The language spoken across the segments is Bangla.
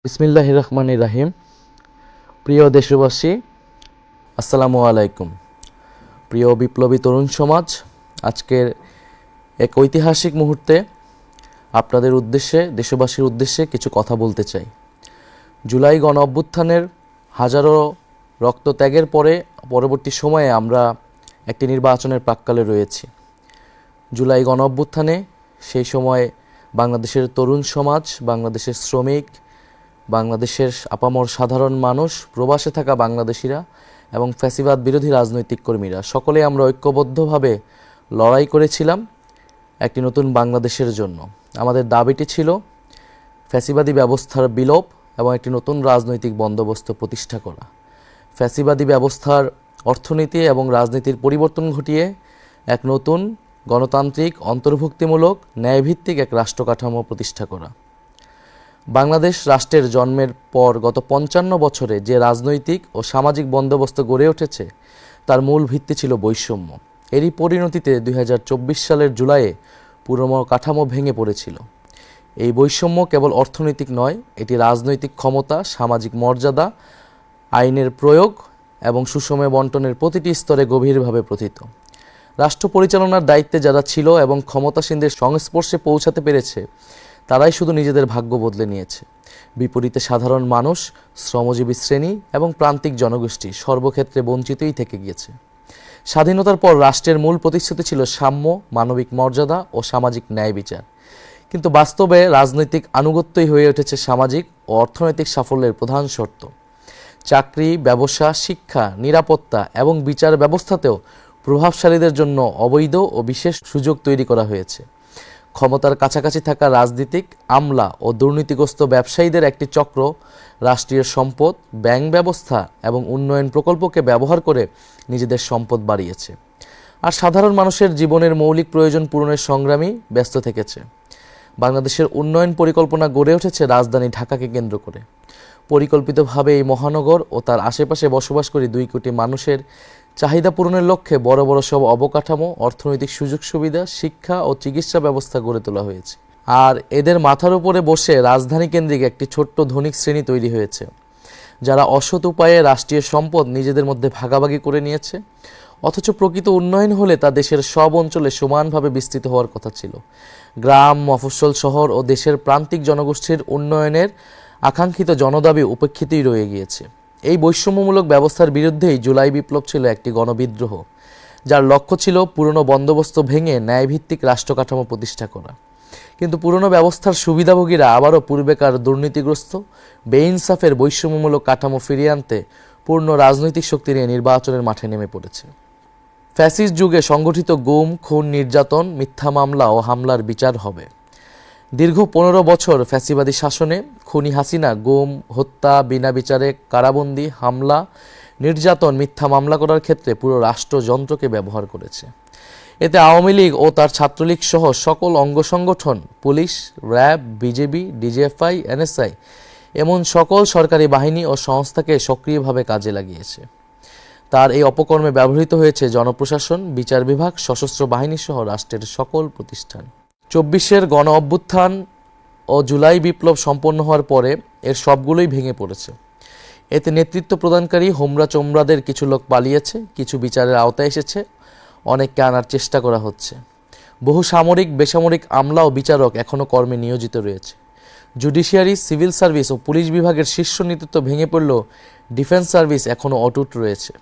বিসমিল্লাহির রহমানির রাহিম। প্রিয় দেশবাসী, আসসালামু আলাইকুম। প্রিয় বিপ্লবী তরুণ সমাজ, আজকের এক ঐতিহাসিক মুহূর্তে আপনাদের উদ্দেশ্যে, দেশবাসীর উদ্দেশ্যে কিছু কথা বলতে চাই। জুলাই গণ অভ্যুত্থানের হাজারো রক্তত্যাগের পরবর্তী সময়ে আমরা একটি নির্বাচনের প্রাক্কালে রয়েছি। জুলাই গণ অভ্যুত্থানে সেই সময় বাংলাদেশের তরুণ সমাজ, বাংলাদেশের শ্রমিক, বাংলাদেশের আপামর সাধারণ মানুষ, প্রবাসে থাকা বাংলাদেশিরা এবং ফ্যাসিবাদ বিরোধী রাজনৈতিক কর্মীরা সকলে আমরা ঐক্যবদ্ধভাবে লড়াই করেছিলাম একটি নতুন বাংলাদেশের জন্য। আমাদের দাবিটি ছিল ফ্যাসিবাদী ব্যবস্থার বিলোপ এবং একটি নতুন রাজনৈতিক বন্দোবস্ত প্রতিষ্ঠা করা। ফ্যাসিবাদী ব্যবস্থার অর্থনীতি এবং রাজনীতির পরিবর্তন ঘটিয়ে এক নতুন গণতান্ত্রিক, অন্তর্ভুক্তিমূলক, ন্যায়ভিত্তিক এক রাষ্ট্র কাঠামো প্রতিষ্ঠা করা। বাংলাদেশ রাষ্ট্রের জন্মের পর গত ৫৫ বছরে যে রাজনৈতিক ও সামাজিক বন্দোবস্ত গড়ে উঠেছে তার মূল ভিত্তি ছিল বৈষম্য। এরই পরিণতিতে ২০২৪ সালের জুলাইয়ে পুরো কাঠামো ভেঙে পড়েছিল। এই বৈষম্য কেবল অর্থনৈতিক নয়, এটি রাজনৈতিক ক্ষমতা, সামাজিক মর্যাদা, আইনের প্রয়োগ এবং সুষম বন্টনের প্রতিটি স্তরে গভীরভাবে প্রথিত। রাষ্ট্র পরিচালনার দায়িত্বে যারা ছিল এবং ক্ষমতাসীনদের সংস্পর্শে পৌঁছাতে পেরেছে তারাই শুধু নিজেদের ভাগ্য বদলে নিয়েছে। বিপরীতে সাধারণ মানুষ, শ্রমজীবী শ্রেণী এবং প্রান্তিক জনগোষ্ঠী সর্বক্ষেত্রে বঞ্চিতই থেকে গিয়েছে। স্বাধীনতার পর রাষ্ট্রের মূল প্রতিশ্রুতি ছিল সাম্য, মানবিক মর্যাদা ও সামাজিক ন্যায় বিচার। কিন্তু বাস্তবে রাজনৈতিক আনুগত্যই হয়ে উঠেছে সামাজিক ও অর্থনৈতিক সাফল্যের প্রধান শর্ত। চাকরি, ব্যবসা, শিক্ষা, নিরাপত্তা এবং বিচার ব্যবস্থাতেও প্রভাবশালীদের জন্য অবৈধ ও বিশেষ সুযোগ তৈরি করা হয়েছে। ক্ষমতার কাছাকাছি থাকা রাজনীতিক, আমলা ও দুর্নীতিগ্রস্ত ব্যবসায়ীদের একটি চক্র রাষ্ট্রীয় সম্পদ, ব্যাংক ব্যবস্থা এবং উন্নয়ন প্রকল্পকে ব্যবহার করে নিজেদের সম্পদ বাড়িয়েছে, আর সাধারণ মানুষের জীবনের মৌলিক প্রয়োজন পূরণের সংগ্রামী ব্যস্ত থেকেছে। বাংলাদেশের উন্নয়ন পরিকল্পনা গড়ে উঠেছে রাজধানী ঢাকাকে কেন্দ্র করে। পরিকল্পিতভাবে এই মহানগর ও তার আশেপাশে বসবাসকারী ২ কোটি মানুষের চাহিদা পূরণের লক্ষ্যে বড় বড় সব অবকাঠামো, অর্থনৈতিক সুযোগ সুবিধা, শিক্ষা ও চিকিৎসা ব্যবস্থা গড়ে তোলা হয়েছে। আর এদের মাথার উপরে বসে রাজধানী কেন্দ্রিক একটি ছোট্ট ধনিক শ্রেণী তৈরি হয়েছে, যারা অসৎ উপায়ে রাষ্ট্রীয় সম্পদ নিজেদের মধ্যে ভাগাভাগি করে নিয়েছে। অথচ প্রকৃত উন্নয়ন হলে তা দেশের সব অঞ্চলে সমানভাবে বিস্তৃত হওয়ার কথা ছিল। গ্রাম, মফস্বল, শহর ও দেশের প্রান্তিক জনগোষ্ঠীর উন্নয়নের আকাঙ্ক্ষিত জনদাবি উপেক্ষিতই রয়ে গিয়েছে। এই বৈষম্যমূলক ব্যবস্থার বিরুদ্ধেই জুলাই বিপ্লব ছিল একটি গণবিদ্রোহ, যার লক্ষ্য ছিল পুরনো বন্দোবস্ত ভেঙে ন্যায়ভিত্তিক রাষ্ট্র কাঠামো প্রতিষ্ঠা করা। কিন্তু পুরনো ব্যবস্থার সুবিধাভোগীরা আবারও পূর্বেকার দুর্নীতিগ্রস্ত, বেইনসাফের বৈষম্যমূলক কাঠামো ফিরিয়ে আনতে পূর্ণ রাজনৈতিক শক্তি নিয়ে নির্বাচনের মাঠে নেমে পড়েছে। ফ্যাসিস্ট যুগে সংগঠিত গুম, খুন, নির্যাতন, মিথ্যা মামলা ও হামলার বিচার হবে। দীর্ঘ ১৫ বছর ফ্যাসিবাদী শাসনে খুনি হাসিনা গুম, হত্যা, বিনা বিচারে কারাবন্দী, হামলা, নির্যাতন, মিথ্যা মামলা করার ক্ষেত্রে পুরো রাষ্ট্রযন্ত্রকে ব্যবহার করেছে। এতে আওয়ামী লীগ ও তার ছাত্রলীগ সহ সকল অঙ্গ সংগঠন, police, RAB, BJP, DGFI, NSI এমন সকল সরকারি বাহিনী ও সংস্থাকে সক্রিয়ভাবে কাজে লাগিয়েছে। তার এই অপকর্মে ব্যবহৃত হয়েছে জনপ্রশাসন, বিচার বিভাগ, সশস্ত্র বাহিনী সহ রাষ্ট্রের সকল প্রতিষ্ঠান। ২৪-এর গণ অভ্যুত্থান ও জুলাই বিপ্লব সম্পন্ন হওয়ার পরে এর সবগুলোই ভেঙে পড়েছে। এতে নেতৃত্ব প্রদানকারী হোমরা চোমরাদের কিছু লোক পালিয়েছে, কিছু বিচারের আওতায় এসেছে, অনেককে আনার চেষ্টা করা হচ্ছে। বহু সামরিক, বেসামরিক আমলা ও বিচারক এখনও কর্মে নিয়োজিত রয়েছে। জুডিশিয়ারি, সিভিল সার্ভিস ও পুলিশ বিভাগের শীর্ষ নেতৃত্ব ভেঙে পড়লেও ডিফেন্স সার্ভিস এখনও অটুট রয়েছে।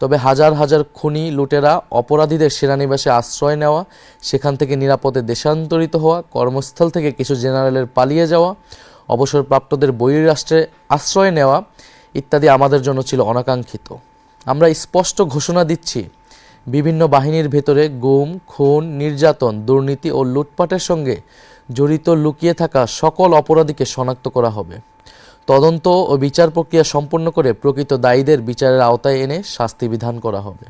তবে হাজার হাজার খুনি, লুটেরা, অপরাধীদের সেনানিবাসে আশ্রয় নেওয়া, সেখান থেকে নিরাপদে দেশান্তরিত হওয়া, কর্মস্থল থেকে কিছু জেনারেলের পালিয়ে যাওয়া, অবসরপ্রাপ্তদের বহির্রাষ্ট্রে আশ্রয় নেওয়া ইত্যাদি আমাদের জন্য ছিল অনাকাঙ্ক্ষিত। আমরা স্পষ্ট ঘোষণা দিচ্ছি, বিভিন্ন বাহিনীর ভেতরে গুম, খুন, নির্যাতন, দুর্নীতি ও লুটপাটের সঙ্গে জড়িত লুকিয়ে থাকা সকল অপরাধীকে শনাক্ত করা হবে। তদন্ত ও বিচার প্রক্রিয়া সম্পন্ন করে প্রকৃত দায়ীদের বিচারের আওতায় এনে শাস্তি বিধান করা হবে।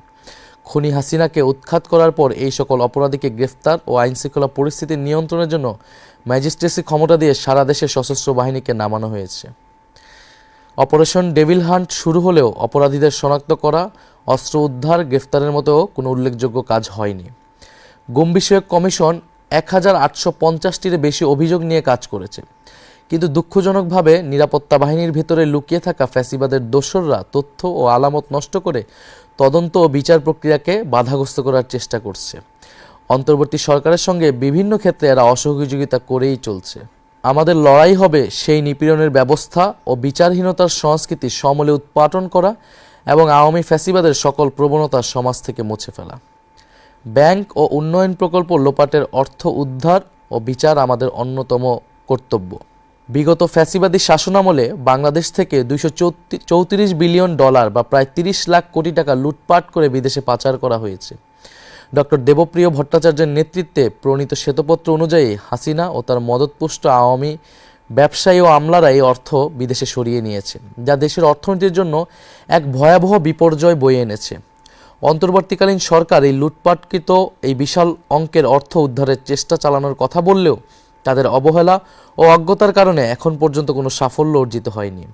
খুনি হাসিনাকে উৎখাত করার পর এই সকল অপরাধীকে গ্রেফতার ও আইনশৃঙ্খলা পরিস্থিতি নিয়ন্ত্রণের জন্য ম্যাজিস্ট্রেসি ক্ষমতা দিয়ে সারা দেশে সশস্ত্র বাহিনীকে নামানো হয়েছে। অপারেশন ডেভিল হান্ট শুরু হলেও অপরাধীদের শনাক্ত করা, অস্ত্র উদ্ধার, গ্রেফতারের মতো কোনো উল্লেখযোগ্য কাজ হয়নি। গুম বিষয়ক কমিশন ১,৮৫০টির বেশি অভিযোগ নিয়ে কাজ করেছে, কিন্তু দুঃখজনকভাবে নিরাপত্তা বাহিনীর ভেতরে লুকিয়ে থাকা ফ্যাসিবাদের দোসররা তথ্য ও আলামত নষ্ট করে তদন্ত ও বিচার প্রক্রিয়াকে বাধাগ্রস্ত করার চেষ্টা করছে। অন্তর্বর্তী সরকারের সঙ্গে বিভিন্ন ক্ষেত্রে এরা অসহযোগিতা করেই চলছে। আমাদের লড়াই হবে সেই নিপীড়নের ব্যবস্থা ও বিচারহীনতার সংস্কৃতি সমূলে উৎপাটন করা এবং আওয়ামী ফ্যাসিবাদের সকল প্রবণতা সমাজ থেকে মুছে ফেলা। ব্যাংক ও উন্নয়ন প্রকল্প লোপাটের অর্থ উদ্ধার ও বিচার আমাদের অন্যতম কর্তব্য। বিগত ফ্যাসিবাদী শাসনামলে বাংলাদেশ থেকে $234 বিলিয়ন বা প্রায় 30 লাখ কোটি টাকা লুটপাট করে বিদেশে পাচার করা হয়েছে। ডক্টর দেবপ্রিয় ভট্টাচার্যের নেতৃত্বে প্রণীত শ্বেতপত্র অনুযায়ী হাসিনা ও তার মদতপুষ্ট আওয়ামী ব্যবসায়ী ও আমলারা এই অর্থ বিদেশে সরিয়ে নিয়েছে, যা দেশের অর্থনীতির জন্য এক ভয়াবহ বিপর্যয় বয়ে এনেছে। অন্তর্বর্তীকালীন সরকার এই লুটপাটকৃত এই বিশাল অঙ্কের অর্থ উদ্ধারের চেষ্টা চালানোর কথা বললেও তাদের অবহেলা ও অজ্ঞতার কারণে এখন পর্যন্ত কোনো সাফল্য অর্জিত হয়নি।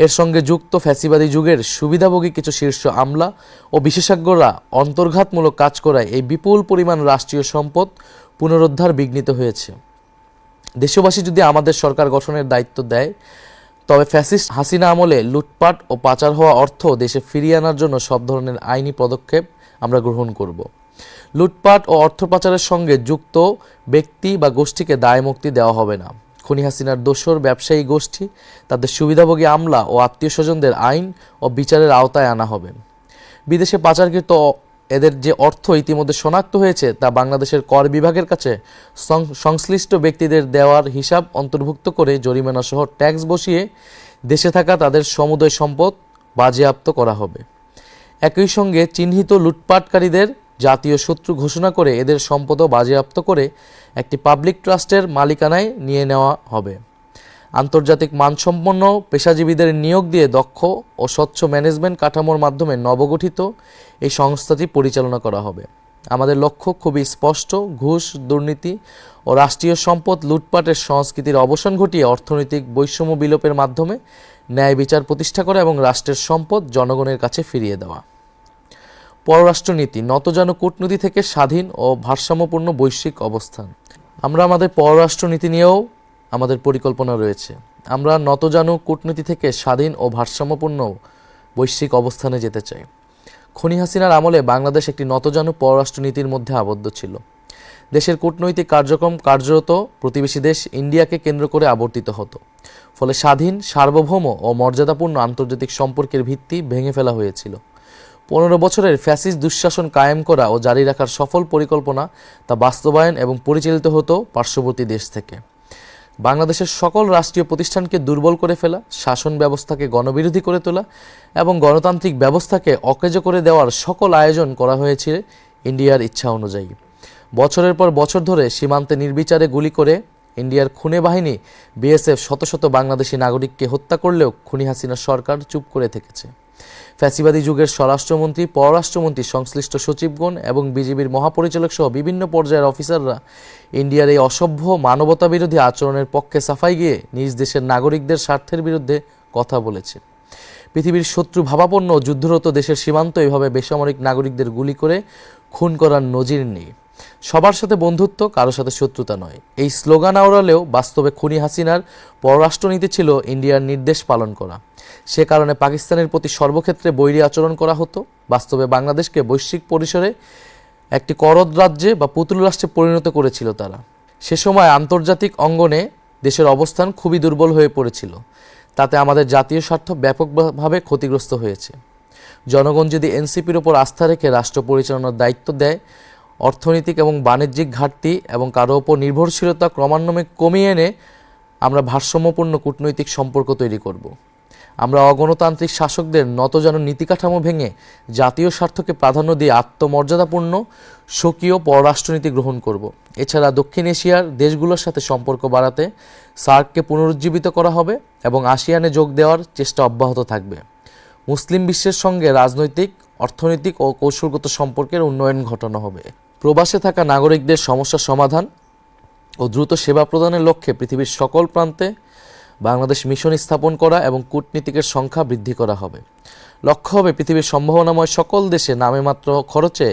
এর সঙ্গে যুক্ত ফ্যাসিবাদী যুগের সুবিধাভোগী কিছু শীর্ষ আমলা ও বিশেষজ্ঞরা অন্তর্ঘাতমূলক কাজ করায় এই বিপুল পরিমাণ রাষ্ট্রীয় সম্পদ পুনরুদ্ধার বিঘ্নিত হয়েছে। দেশবাসী যদি আমাদের সরকার গঠনের দায়িত্ব দেয়, তবে ফ্যাসিস্ট হাসিনা আমলে লুটপাট ও পাচার হওয়া অর্থ দেশে ফিরিয়ে আনার জন্য সব ধরনের আইনি পদক্ষেপ আমরা গ্রহণ করব। লুটপাট ও অর্থ পাচারের সঙ্গে যুক্ত ব্যক্তি বা গোষ্ঠীকে দায় মুক্তি দেওয়া হবে না। খুনি হাসিনার দোসর ব্যবসায়ী গোষ্ঠী, তাদের সুবিধাভোগী আমলা ও আত্মীয় স্বজনদের আইন ও বিচারের আওতায় আনা হবে। বিদেশে পাচারকৃত এদের যে অর্থ ইতিমধ্যে শনাক্ত হয়েছে তা বাংলাদেশের কর বিভাগের কাছে সংশ্লিষ্ট ব্যক্তিদের দেওয়ার হিসাব অন্তর্ভুক্ত করে জরিমানা সহ ট্যাক্স বসিয়ে দেশে থাকা তাদের সমুদয় সম্পদ বাজেয়াপ্ত করা হবে। একই সঙ্গে চিহ্নিত লুটপাটকারীদের জাতীয় শত্রু ঘোষণা করে এদের সম্পদও বাজেয়াপ্ত করে একটি পাবলিক ট্রাস্টের মালিকানায় নিয়ে নেওয়া হবে। আন্তর্জাতিক মানসম্পন্ন পেশাজীবীদের নিয়োগ দিয়ে দক্ষ ও স্বচ্ছ ম্যানেজমেন্ট কাঠামোর মাধ্যমে নবগঠিত এই সংস্থাটি পরিচালনা করা হবে। আমাদের লক্ষ্য খুবই স্পষ্ট: ঘুষ, দুর্নীতি ও রাষ্ট্রীয় সম্পদ লুটপাটের সংস্কৃতির অবসান ঘটিয়ে অর্থনৈতিক বৈষম্য বিলোপের মাধ্যমে ন্যায় বিচার প্রতিষ্ঠা করা এবং রাষ্ট্রের সম্পদ জনগণের কাছে ফিরিয়ে দেওয়া। পররাষ্ট্রনীতি নতজানু কূটনীতি থেকে স্বাধীন ও ভারসাম্যপূর্ণ বৈশ্বিক অবস্থান। আমরা আমাদের পররাষ্ট্রনীতি নিয়েও আমাদের পরিকল্পনা রয়েছে। আমরা নতজানু কূটনীতি থেকে স্বাধীন ও ভারসাম্যপূর্ণ বৈশ্বিক অবস্থানে যেতে চাই। খুনি হাসিনার আমলে বাংলাদেশ একটি নতজানু পররাষ্ট্রনীতির মধ্যে আবদ্ধ ছিল। দেশের কূটনৈতিক কার্যক্রম কার্যরত প্রতিবেশী দেশ ইন্ডিয়াকে কেন্দ্র করে আবর্তিত হতো। ফলে স্বাধীন, সার্বভৌম ও মর্যাদাপূর্ণ আন্তর্জাতিক সম্পর্কের ভিত্তি ভেঙে ফেলা হয়েছিল। 15 বছরের ফ্যাসিস্ট দুঃশাসন কায়েম করা ও জারি রাখার সফল পরিকল্পনা তা বাস্তবায়ন এবং পরিচালিত হতো পার্শ্ববর্তী দেশ থেকে। বাংলাদেশের সকল রাষ্ট্রীয় প্রতিষ্ঠানকে দুর্বল করে ফেলা, শাসন ব্যবস্থাকে গণবিরোধী করে তোলা এবং গণতান্ত্রিক ব্যবস্থাকে অকেজো করে দেওয়ার সকল আয়োজন করা হয়েছে ইন্ডিয়ার ইচ্ছা অনুযায়ী। বছরের পর বছর ধরে সীমান্তে নির্বিচারে গুলি করে ইন্ডিয়ার খুনে বাহিনী বিএসএফ শত শত বাংলাদেশি নাগরিককে হত্যা করলেও খুনি হাসিনার সরকার চুপ করে থেকেছে। ফ্যাসিবাদী যুগের স্বরাষ্ট্রমন্ত্রী, পররাষ্ট্রমন্ত্রী, সংশ্লিষ্ট সচিবগণ এবং বিজিবির মহাপরিচালক সহ বিভিন্ন পর্যায়ের অফিসাররা ইন্ডিয়ার এই অসভ্য মানবতাবিরোধী আচরণের পক্ষে সাফাই গিয়ে নিজ দেশের নাগরিকদের স্বার্থের বিরুদ্ধে কথা বলেছে। পৃথিবীর শত্রু ভাবাপন্ন যুদ্ধরত দেশের সীমান্ত এভাবে বেসামরিক নাগরিকদের গুলি করে খুন করার নজির নেই। সবার সাথে বন্ধুত্ব, কারোর সাথে শত্রুতা নয়, এই স্লোগান আওড়ালেও বাস্তবে খুনি হাসিনার পররাষ্ট্রনীতি ছিল ইন্ডিয়ার নির্দেশ পালন করা। সে কারণে পাকিস্তানের প্রতি সর্বক্ষেত্রে বৈরী আচরণ করা হতো। বাস্তবে বাংলাদেশকে বৈশ্বিক পরিসরে একটি করদ রাজ্যে বা পুতুল রাষ্ট্রে পরিণত করেছিল তারা। সে সময় আন্তর্জাতিক অঙ্গনে দেশের অবস্থান খুবই দুর্বল হয়ে পড়েছিল। তাতে আমাদের জাতীয় স্বার্থ ব্যাপকভাবে ক্ষতিগ্রস্ত হয়েছে। জনগণ যদি এনসিপির ওপর আস্থা রেখে রাষ্ট্র পরিচালনার দায়িত্ব দেয়, অর্থনৈতিক এবং বাণিজ্যিক ঘাটতি এবং কারো ওপর নির্ভরশীলতা ক্রমান্বয়ে কমিয়ে এনে আমরা ভারসাম্যপূর্ণ কূটনৈতিক সম্পর্ক তৈরি করব। আমরা অগণতান্ত্রিক শাসকদের নতজানু নীতি কাঠামো ভেঙে জাতীয় স্বার্থকে প্রাধান্য দিয়ে আত্মমর্যাদাপূর্ণ স্বকীয় পররাষ্ট্রনীতি গ্রহণ করব। এছাড়া দক্ষিণ এশিয়ার দেশগুলোর সাথে সম্পর্ক বাড়াতে সার্ককে পুনরুজ্জীবিত করা হবে এবং আসিয়ানে যোগ দেওয়ার চেষ্টা অব্যাহত থাকবে। মুসলিম বিশ্বের সঙ্গে রাজনৈতিক, অর্থনৈতিক ও কৌশলগত সম্পর্কের উন্নয়ন ঘটানো হবে। প্রবাসে থাকা নাগরিকদের সমস্যা সমাধান ও দ্রুত সেবা প্রদানের লক্ষ্যে পৃথিবীর সকল প্রান্তে বাংলাদেশ মিশন স্থাপন করা এবং কূটনীতিকের সংখ্যা বৃদ্ধি করা হবে। লক্ষ্য হবে পৃথিবীর সম্ভাবনাময় সকল দেশে নামেমাত্র খরচে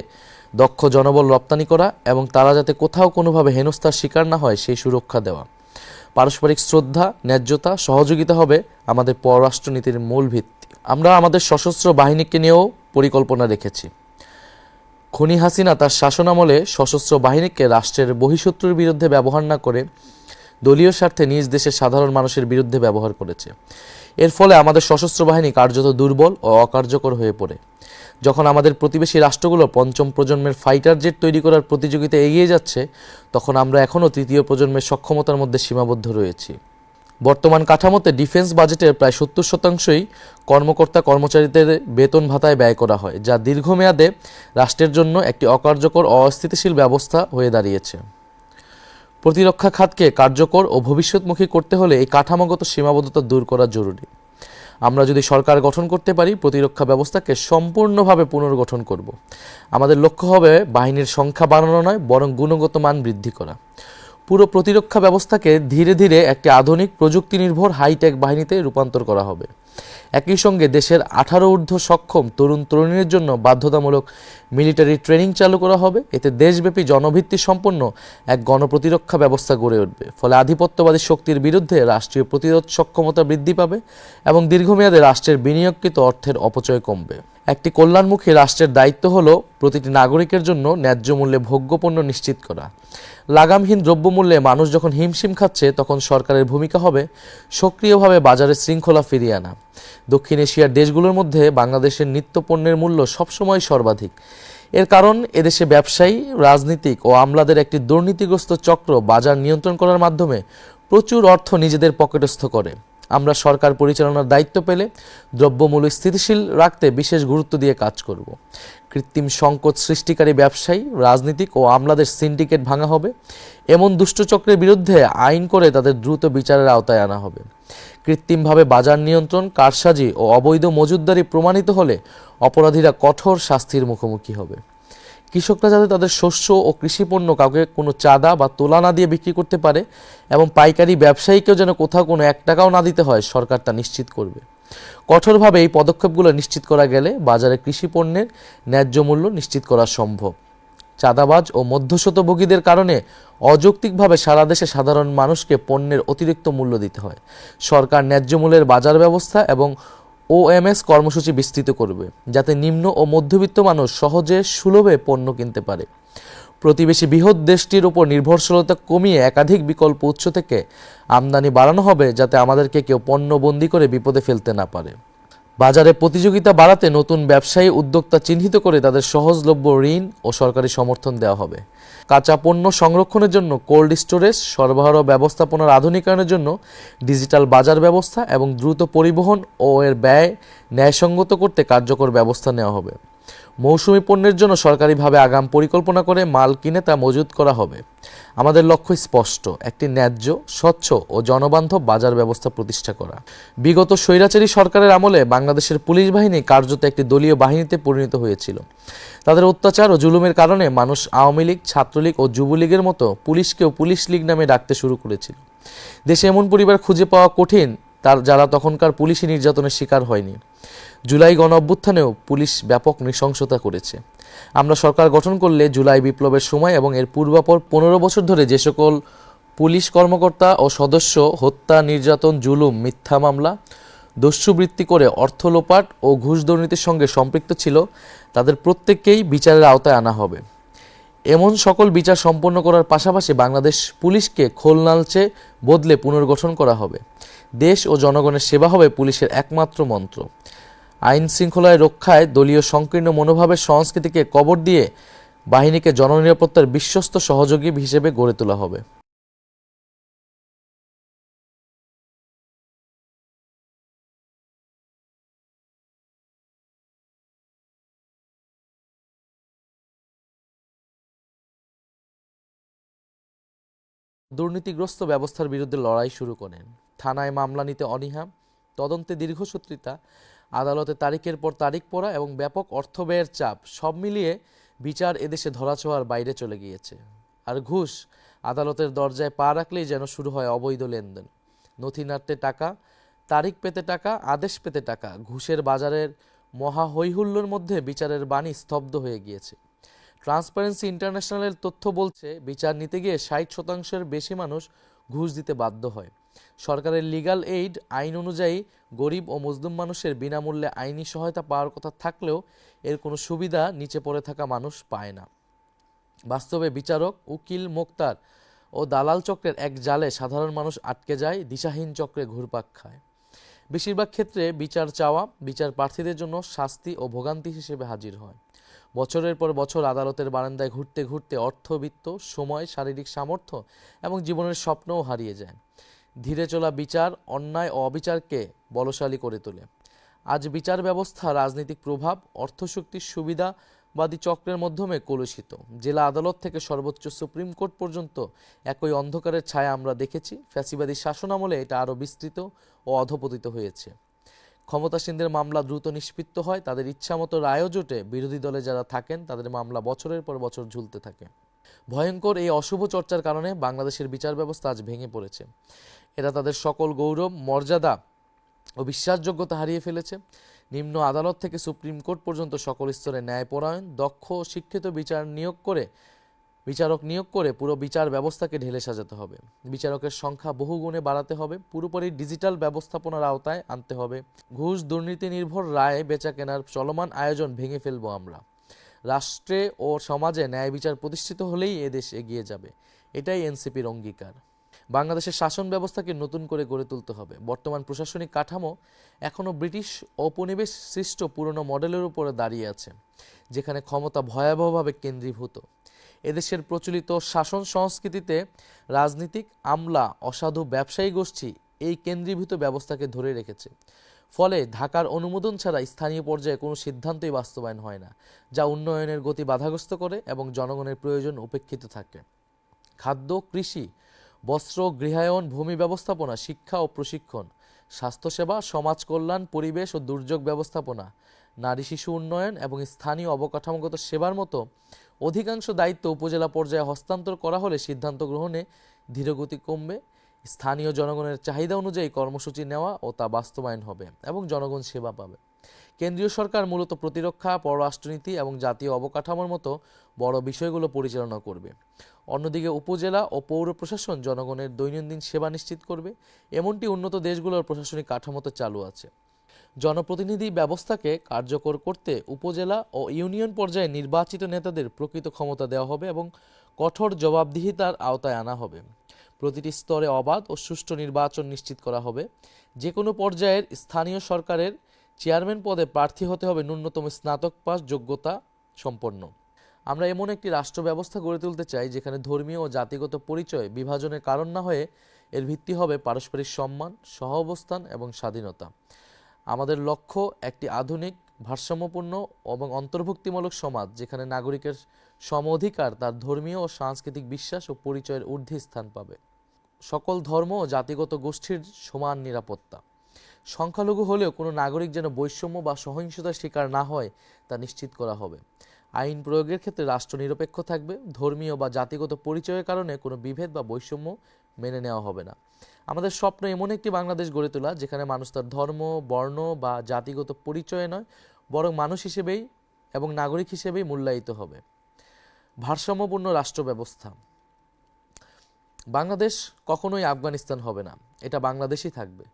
দক্ষ জনবল রপ্তানি করা এবং তারা যাতে কোথাও কোনোভাবে হেনস্থার শিকার না হয় সেই সুরক্ষা দেওয়া। পারস্পরিক শ্রদ্ধা, ন্যায্যতা, সহযোগিতা হবে আমাদের পররাষ্ট্রনীতির মূল ভিত্তি। আমরা আমাদের সশস্ত্র বাহিনীকে নিয়েও পরিকল্পনা রেখেছি। খুনি হাসিনা তার শাসনামলে সশস্ত্র বাহিনীকে রাষ্ট্রের বহিঃশত্রুর বিরুদ্ধে ব্যবহার না করে দলীয় স্বার্থে নিজ দেশের সাধারণ মানুষের বিরুদ্ধে ব্যবহার করেছে। এর ফলে আমাদের সশস্ত্র বাহিনী কার্যত দুর্বল ও অকার্যকর হয়ে পড়ে। যখন আমাদের প্রতিবেশী রাষ্ট্রগুলো পঞ্চম প্রজন্মের ফাইটার জেট তৈরি করার প্রতিযোগিতায় এগিয়ে যাচ্ছে, তখন আমরা এখনও তৃতীয় প্রজন্মের সক্ষমতার মধ্যে সীমাবদ্ধ রয়েছি। বর্তমান কাঠামোতে ডিফেন্স বাজেটের প্রায় 70%ই কর্মকর্তা কর্মচারীদের বেতন ভাতায় ব্যয় করা হয়, যা দীর্ঘমেয়াদে রাষ্ট্রের জন্য একটি অকার্যকর ও অস্থিতিশীল ব্যবস্থা হয়ে দাঁড়িয়েছে। প্রতিরক্ষা খাতকে কার্যকর ও ভবিষ্যৎমুখী করতে হলে এই কাঠামোগত সীমাবদ্ধতা দূর করা জরুরি। আমরা যদি সরকার গঠন করতে পারি, প্রতিরক্ষা ব্যবস্থাকে সম্পূর্ণভাবে পুনর্গঠন করব। আমাদের লক্ষ্য হবে বাহিনীর সংখ্যা বাড়ানো নয়, বরং গুণগত মান বৃদ্ধি করা। পুরো প্রতিরক্ষা ব্যবস্থাকে ধীরে ধীরে একটি আধুনিক প্রযুক্তি নির্ভর হাইটেক বাহিনীতে রূপান্তর করা হবে। একই সঙ্গে দেশের 18 ঊর্ধ্ব সক্ষম তরুণ তরুণীদের জন্য বাধ্যতামূলক মিলিটারি ট্রেনিং চালু করা হবে। এতে দেশব্যাপী জনভিত্তি সম্পন্ন এক গণপ্রতিরক্ষা ব্যবস্থা গড়ে উঠবে। ফলে আধিপত্যবাদী শক্তির বিরুদ্ধে রাষ্ট্রীয় প্রতিরোধ সক্ষমতা বৃদ্ধি পাবে এবং দীর্ঘমেয়াদে রাষ্ট্রের বিনিয়োগকৃত অর্থের অপচয় কমবে। একটি কল্যাণমুখী রাষ্ট্রের দায়িত্ব হলো প্রতিটি নাগরিকের জন্য ন্যায্য মূল্যে ভোগ্যপণ্য নিশ্চিত করা। লাগামহীন দ্রব্যমূল্যে মানুষ যখন হিমশিম খাচ্ছে, তখন সরকারের ভূমিকা হবে সক্রিয়ভাবে বাজারে শৃঙ্খলা ফিরিয়ে আনা। দক্ষিণ এশিয়ার দেশগুলোর মধ্যে বাংলাদেশের নিত্যপণ্যের মূল্য সবসময় সর্বাধিক। এর কারণ এদেশে ব্যবসায়ী, রাজনীতিক ও আমলাদের একটি দুর্নীতিগ্রস্ত চক্র বাজার নিয়ন্ত্রণ করার মাধ্যমে প্রচুর অর্থ নিজেদের পকেটস্থ করে। আমরা সরকার পরিচালনার দায়িত্ব পেলে দ্রব্যমূল্য স্থিতিশীল রাখতে বিশেষ গুরুত্ব দিয়ে কাজ করব। কৃত্রিম সংকট সৃষ্টিকারী ব্যবসায়ী, রাজনীতিক ও আমলাদের সিন্ডিকেট ভাঙা হবে। এমন দুষ্টচক্রের বিরুদ্ধে আইন করে তাদের দ্রুত বিচারের আওতায় আনা হবে। কৃত্রিমভাবে বাজার নিয়ন্ত্রণ, কারসাজি ও অবৈধ মজুতদারি প্রমাণিত হলে অপরাধীরা কঠোর শাস্তির মুখোমুখি হবে। কৃষকরা যাতে তাদের শস্য ও কৃষিপণ্য কাউকে কোনো চাঁদা বা তোলা না দিয়ে বিক্রি করতে পারে এবং পাইকারি ব্যবসায়ীকেও যেন কোথাও কোনো 1 টাকাও না দিতে হয়, সরকার তা নিশ্চিত করবে। কঠোরভাবে এই পদক্ষেপগুলো নিশ্চিত করা গেলে বাজারে কৃষিপণ্যের ন্যায্য মূল্য নিশ্চিত করা সম্ভব। চাঁদাবাজ ও মধ্যস্বত্বভোগীদের কারণে অযৌক্তিকভাবে সারা দেশে সাধারণ মানুষকে পণ্যের অতিরিক্ত মূল্য দিতে হয়। সরকার ন্যায্য মূল্যের বাজার ব্যবস্থা এবং OMS কর্মসূচি বিস্তৃত করবে, যাতে নিম্ন ও মধ্যবিত্ত মানুষ সহজে সুলভে পণ্য কিনতে পারে। প্রতিবেশী বৃহৎ দেশটির উপর নির্ভরশীলতা কমিয়ে একাধিক বিকল্প উৎস থেকে আমদানি বাড়ানো হবে, যাতে আমাদেরকে কেউ পণ্যবন্দী করে বিপদে ফেলতে না পারে। বাজারে প্রতিযোগিতা বাড়াতে নতুন ব্যবসায়ী উদ্যোক্তা চিহ্নিত করে তাদের সহজলভ্য ঋণ ও সরকারি সমর্থন দেওয়া হবে। কাঁচা পণ্য সংরক্ষণের জন্য কোল্ড স্টোরেজ, সরবরাহ ব্যবস্থাপনার আধুনিকায়নের জন্য ডিজিটাল বাজার ব্যবস্থা এবং দ্রুত পরিবহন ও এর ব্যয় ন্যায়সঙ্গত করতে কার্যকর ব্যবস্থা নেওয়া হবে। মৌসুমি পণ্যের জন্য সরকারিভাবে আগাম পরিকল্পনা করে মাল কিনে তা মজুত করা হবে। আমাদের লক্ষ্য স্পষ্ট, একটি ন্যায্য, স্বচ্ছ ও জনবান্ধব বাজার ব্যবস্থা প্রতিষ্ঠা করা। বিগত স্বৈরাচারী সরকারের আমলে বাংলাদেশের পুলিশ বাহিনী কার্যত একটি দলীয় বাহিনীতে পরিণত হয়েছিল। তাদের অত্যাচার ও জুলুমের কারণে মানুষ আওয়ামী লীগ, ছাত্রলীগ ও যুবলীগের মতো পুলিশকেও পুলিশ লীগ নামে ডাকতে শুরু করেছিল। দেশে এমন পরিবার খুঁজে পাওয়া কঠিন যারা তখনকার পুলিশি নির্যাতনের শিকার হয়নি। জুলাই গণ অভ্যুত্থানেও পুলিশ ব্যাপক নৃশংসতা করেছে। আমরা সরকার গঠন করলে জুলাই বিপ্লবের সময় এবং এর পূর্বাপর 15 বছর ধরে যে সকল পুলিশ কর্মকর্তা ও সদস্য হত্যা, নির্যাতন, জুলুম, মিথ্যা মামলা, দস্যুবৃত্তি করে অর্থ লোপাট ও ঘুষ দুর্নীতির সঙ্গে সম্পৃক্ত ছিল, তাদের প্রত্যেককেই বিচারের আওতায় আনা হবে। এমন সকল বিচার সম্পন্ন করার পাশাপাশি বাংলাদেশ পুলিশকে খোলনালচে বদলে পুনর্গঠন করা হবে। দেশ ও জনগণের সেবা হবে পুলিশের একমাত্র মন্ত্র। আইন শৃঙ্খলায় রক্ষায় দলীয় সংকীর্ণ মনোভাবের সংস্কৃতিকে কবর দিয়ে বাহিনীকে জননিরাপত্তার বিশ্বস্ত সহযোগী হিসেবে গড়ে তোলা হবে। দুর্নীতিগ্রস্ত ব্যবস্থার বিরুদ্ধে লড়াই শুরু করেন। থানায় মামলা নিতে অনীহা, তদন্তে দীর্ঘসূত্রিতা, আদালতে তারিখের পর তারিখ পড়া এবং ব্যাপক অর্থ ব্যয়ের চাপ সব মিলিয়ে বিচার এদেশে ধরাছোঁয়ার বাইরে চলে গিয়েছে। আর ঘুষ, আদালতের দরজায় পা রাখলেই যেন শুরু হয় অবৈধ লেনদেন। নথি নাড়তে টাকা, তারিখ পেতে টাকা, আদেশ পেতে টাকা। ঘুষের বাজারের মহা হৈহুল্লোর মধ্যে বিচারের বাণী স্তব্ধ হয়ে গিয়েছে। ট্রান্সপারেন্সি ইন্টারন্যাশনালের তথ্য বলছে, বিচার নিতে গিয়ে 60% বেশি মানুষ ঘুষ দিতে বাধ্য হয়। সরকারের লিগ্যাল এইড আইন অনুযায়ী গরিব ও মজলুম মানুষের বিনামূল্যে আইনি সহায়তা পাওয়ার কথা থাকলেও এর কোনো সুবিধা নিচে পড়ে থাকা মানুষ পায় না। বাস্তবে বিচারক, উকিল, মোক্তার ও দালাল চক্রের এক জালে সাধারণ মানুষ আটকে যায়, দিশাহীন চক্রে ঘুরপাক খায়। বেশিরভাগ ক্ষেত্রে বিচার চাওয়া বিচার প্রার্থীদের জন্য শাস্তি ও ভোগান্তি হিসেবে হাজির হয়। বছরের পর বছর আদালতের বারান্দায় ঘুরতে ঘুরতে অর্থবিত্ত, সময়, শারীরিক সামর্থ্য এবং জীবনের স্বপ্নও হারিয়ে যায়। ধীরে চলা বিচার অন্যায় ও অবিচারকে বলশালী করে তোলে। আজ বিচার ব্যবস্থা রাজনৈতিক প্রভাব, অর্থশক্তির সুবিধাবাদী চক্রের মাধ্যমে কলুষিত। জেলা আদালত থেকে সর্বোচ্চ সুপ্রিম কোর্ট পর্যন্ত একই অন্ধকারের ছায়া আমরা দেখেছি। ফ্যাসিবাদী শাসনামলে এটা আরও বিস্তৃত ও অধঃপতিত হয়েছে। ক্ষমতাসীনদের মামলা দ্রুত নিষ্পত্তি হয়, তাদের ইচ্ছামতো রায়ও জোটে। বিরোধী দলে যারা থাকেন তাদের মামলা বছরের পর বছর ঝুলতে থাকে। ভয়ঙ্কর এই অশুভ চর্চার কারণে বাংলাদেশের বিচার ব্যবস্থা আজ ভেঙে পড়েছে। এরা তাদের সকল গৌরব, মর্যাদা ও বিশ্বাসযোগ্যতা হারিয়ে ফেলেছে। নিম্ন আদালত থেকে সুপ্রিম কোর্ট পর্যন্ত সকল স্তরে ন্যায়পরায়ণ, দক্ষ ও শিক্ষিত বিচারক নিয়োগ করে পুরো বিচার ব্যবস্থাকে ঢেলে সাজাতে হবে। বিচারকের সংখ্যা বহুগুণে বাড়াতে হবে। পুরোপুরি ডিজিটাল ব্যবস্থাপনার আওতায় আনতে হবে। ঘুষ, দুর্নীতি নির্ভর রায় বেচা কেনার চলমান আয়োজন ভেঙে ফেলব আমরা। রাষ্ট্রে ও সমাজে ন্যায় বিচার প্রতিষ্ঠিত হলেই এদেশ এগিয়ে যাবে। এটাই এনসিপির অঙ্গীকার। বাংলাদেশের শাসন ব্যবস্থাকে নতুন করে গড়ে তুলতে হবে। বর্তমান প্রশাসনিক কাঠামো এখনও ব্রিটিশ ঔপনিবেশ সৃষ্ট পুরনো মডেলের উপরে দাঁড়িয়ে আছে, যেখানে ক্ষমতা ভয়াবহভাবে কেন্দ্রীভূত। এদেশের প্রচলিত শাসন সংস্কৃতিতে রাজনীতিক আমলা, অসাধু ব্যবসায়ী গোষ্ঠী এই কেন্দ্রীভূত ব্যবস্থাকে ধরে রেখেছে। ফলে ঢাকার অনুমোদন ছাড়া স্থানীয় পর্যায়ে কোনো সিদ্ধান্তই বাস্তবায়ন হয় না, যা উন্নয়নের গতি বাধাগ্রস্ত করে এবং জনগণের প্রয়োজন উপেক্ষিত থাকে। খাদ্য, কৃষি, বস্ত্র, গৃহায়ন, ভূমি ব্যবস্থাপনা, শিক্ষা ও প্রশিক্ষণ, স্বাস্থ্যসেবা, সমাজ কল্যাণ, পরিবেশ ও দুর্যোগ ব্যবস্থাপনা, নারী শিশু উন্নয়ন এবং স্থানীয় অবকাঠামোগত সেবার মতো অধিকাংশ দায়িত্ব উপজেলা পর্যায়ে হস্তান্তর করা হলে সিদ্ধান্ত গ্রহণে ধীরগতি কমবে। স্থানীয় জনগণের চাহিদা অনুযায়ী কর্মসূচি নেওয়া ও তা বাস্তবায়ন হবে এবং জনগণ সেবা পাবে। কেন্দ্রীয় সরকার মূলত প্রতিরক্ষা, পররাষ্ট্রনীতি এবং জাতীয় অবকাঠামোর মতো বড় বিষয়গুলো পরিচালনা করবে। অন্যদিকে উপজেলা ও পৌর প্রশাসন জনগণের দৈনন্দিন সেবা নিশ্চিত করবে। এমনটি উন্নত দেশগুলোর প্রশাসনিক কাঠামোতে চালু আছে। জনপ্রতিনিধি ব্যবস্থাকে কার্যকর করতে উপজেলা ও ইউনিয়ন পর্যায়ে নির্বাচিত নেতাদের প্রকৃত ক্ষমতা দেওয়া হবে এবং কঠোর জবাবদিহিতার আওতায় আনা হবে। প্রতিটি স্তরে অবাধ ও সুষ্ঠু নির্বাচন নিশ্চিত করা হবে। যে কোনো পর্যায়ের স্থানীয় সরকারের চেয়ারম্যান পদে প্রার্থী হতে হবে ন্যূনতম স্নাতক পাস যোগ্যতা সম্পন্ন। আমরা এমন একটি রাষ্ট্র ব্যবস্থা গড়ে তুলতে চাই যেখানে ধর্মীয় ও জাতিগত পরিচয় বিভাজনের কারণ না হয়ে এর ভিত্তি হবে পারস্পরিক সম্মান, সহাবস্থান এবং স্বাধীনতা। আমাদের লক্ষ্য একটি আধুনিক, ভারসাম্যপূর্ণ এবং অন্তর্ভুক্তিমূলক সমাজ, যেখানে নাগরিকের সম অধিকার তার ধর্মীয় ও সাংস্কৃতিক বিশ্বাস ও পরিচয়ের ঊর্ধ্বে স্থান পাবে। সকল ধর্ম ও জাতিগত গোষ্ঠীর সমান নিরাপত্তা। সংখ্যালঘু হলেও কোনো নাগরিক যেন বৈষম্য বা সহিংসতার শিকার না হয় তা নিশ্চিত করা হবে। আইন প্রয়োগের ক্ষেত্রে রাষ্ট্র নিরপেক্ষ থাকবে। ধর্মীয় বা জাতিগত পরিচয়ের কারণে কোনো বিভেদ বা বৈষম্য মেনে নেওয়া হবে না। আমাদের স্বপ্ন এমন একটি বাংলাদেশ গড়ে তোলা যেখানে মানুষ তার ধর্ম, বর্ণ বা জাতিগত পরিচয়ে নয়, বরং মানুষ হিসেবেই এবং নাগরিক হিসেবেই মূল্যায়িত হবে। ভারসাম্যপূর্ণ রাষ্ট্র ব্যবস্থা। বাংলাদেশ কখনোই আফগানিস্তান হবে না, এটা বাংলাদেশই থাকবে।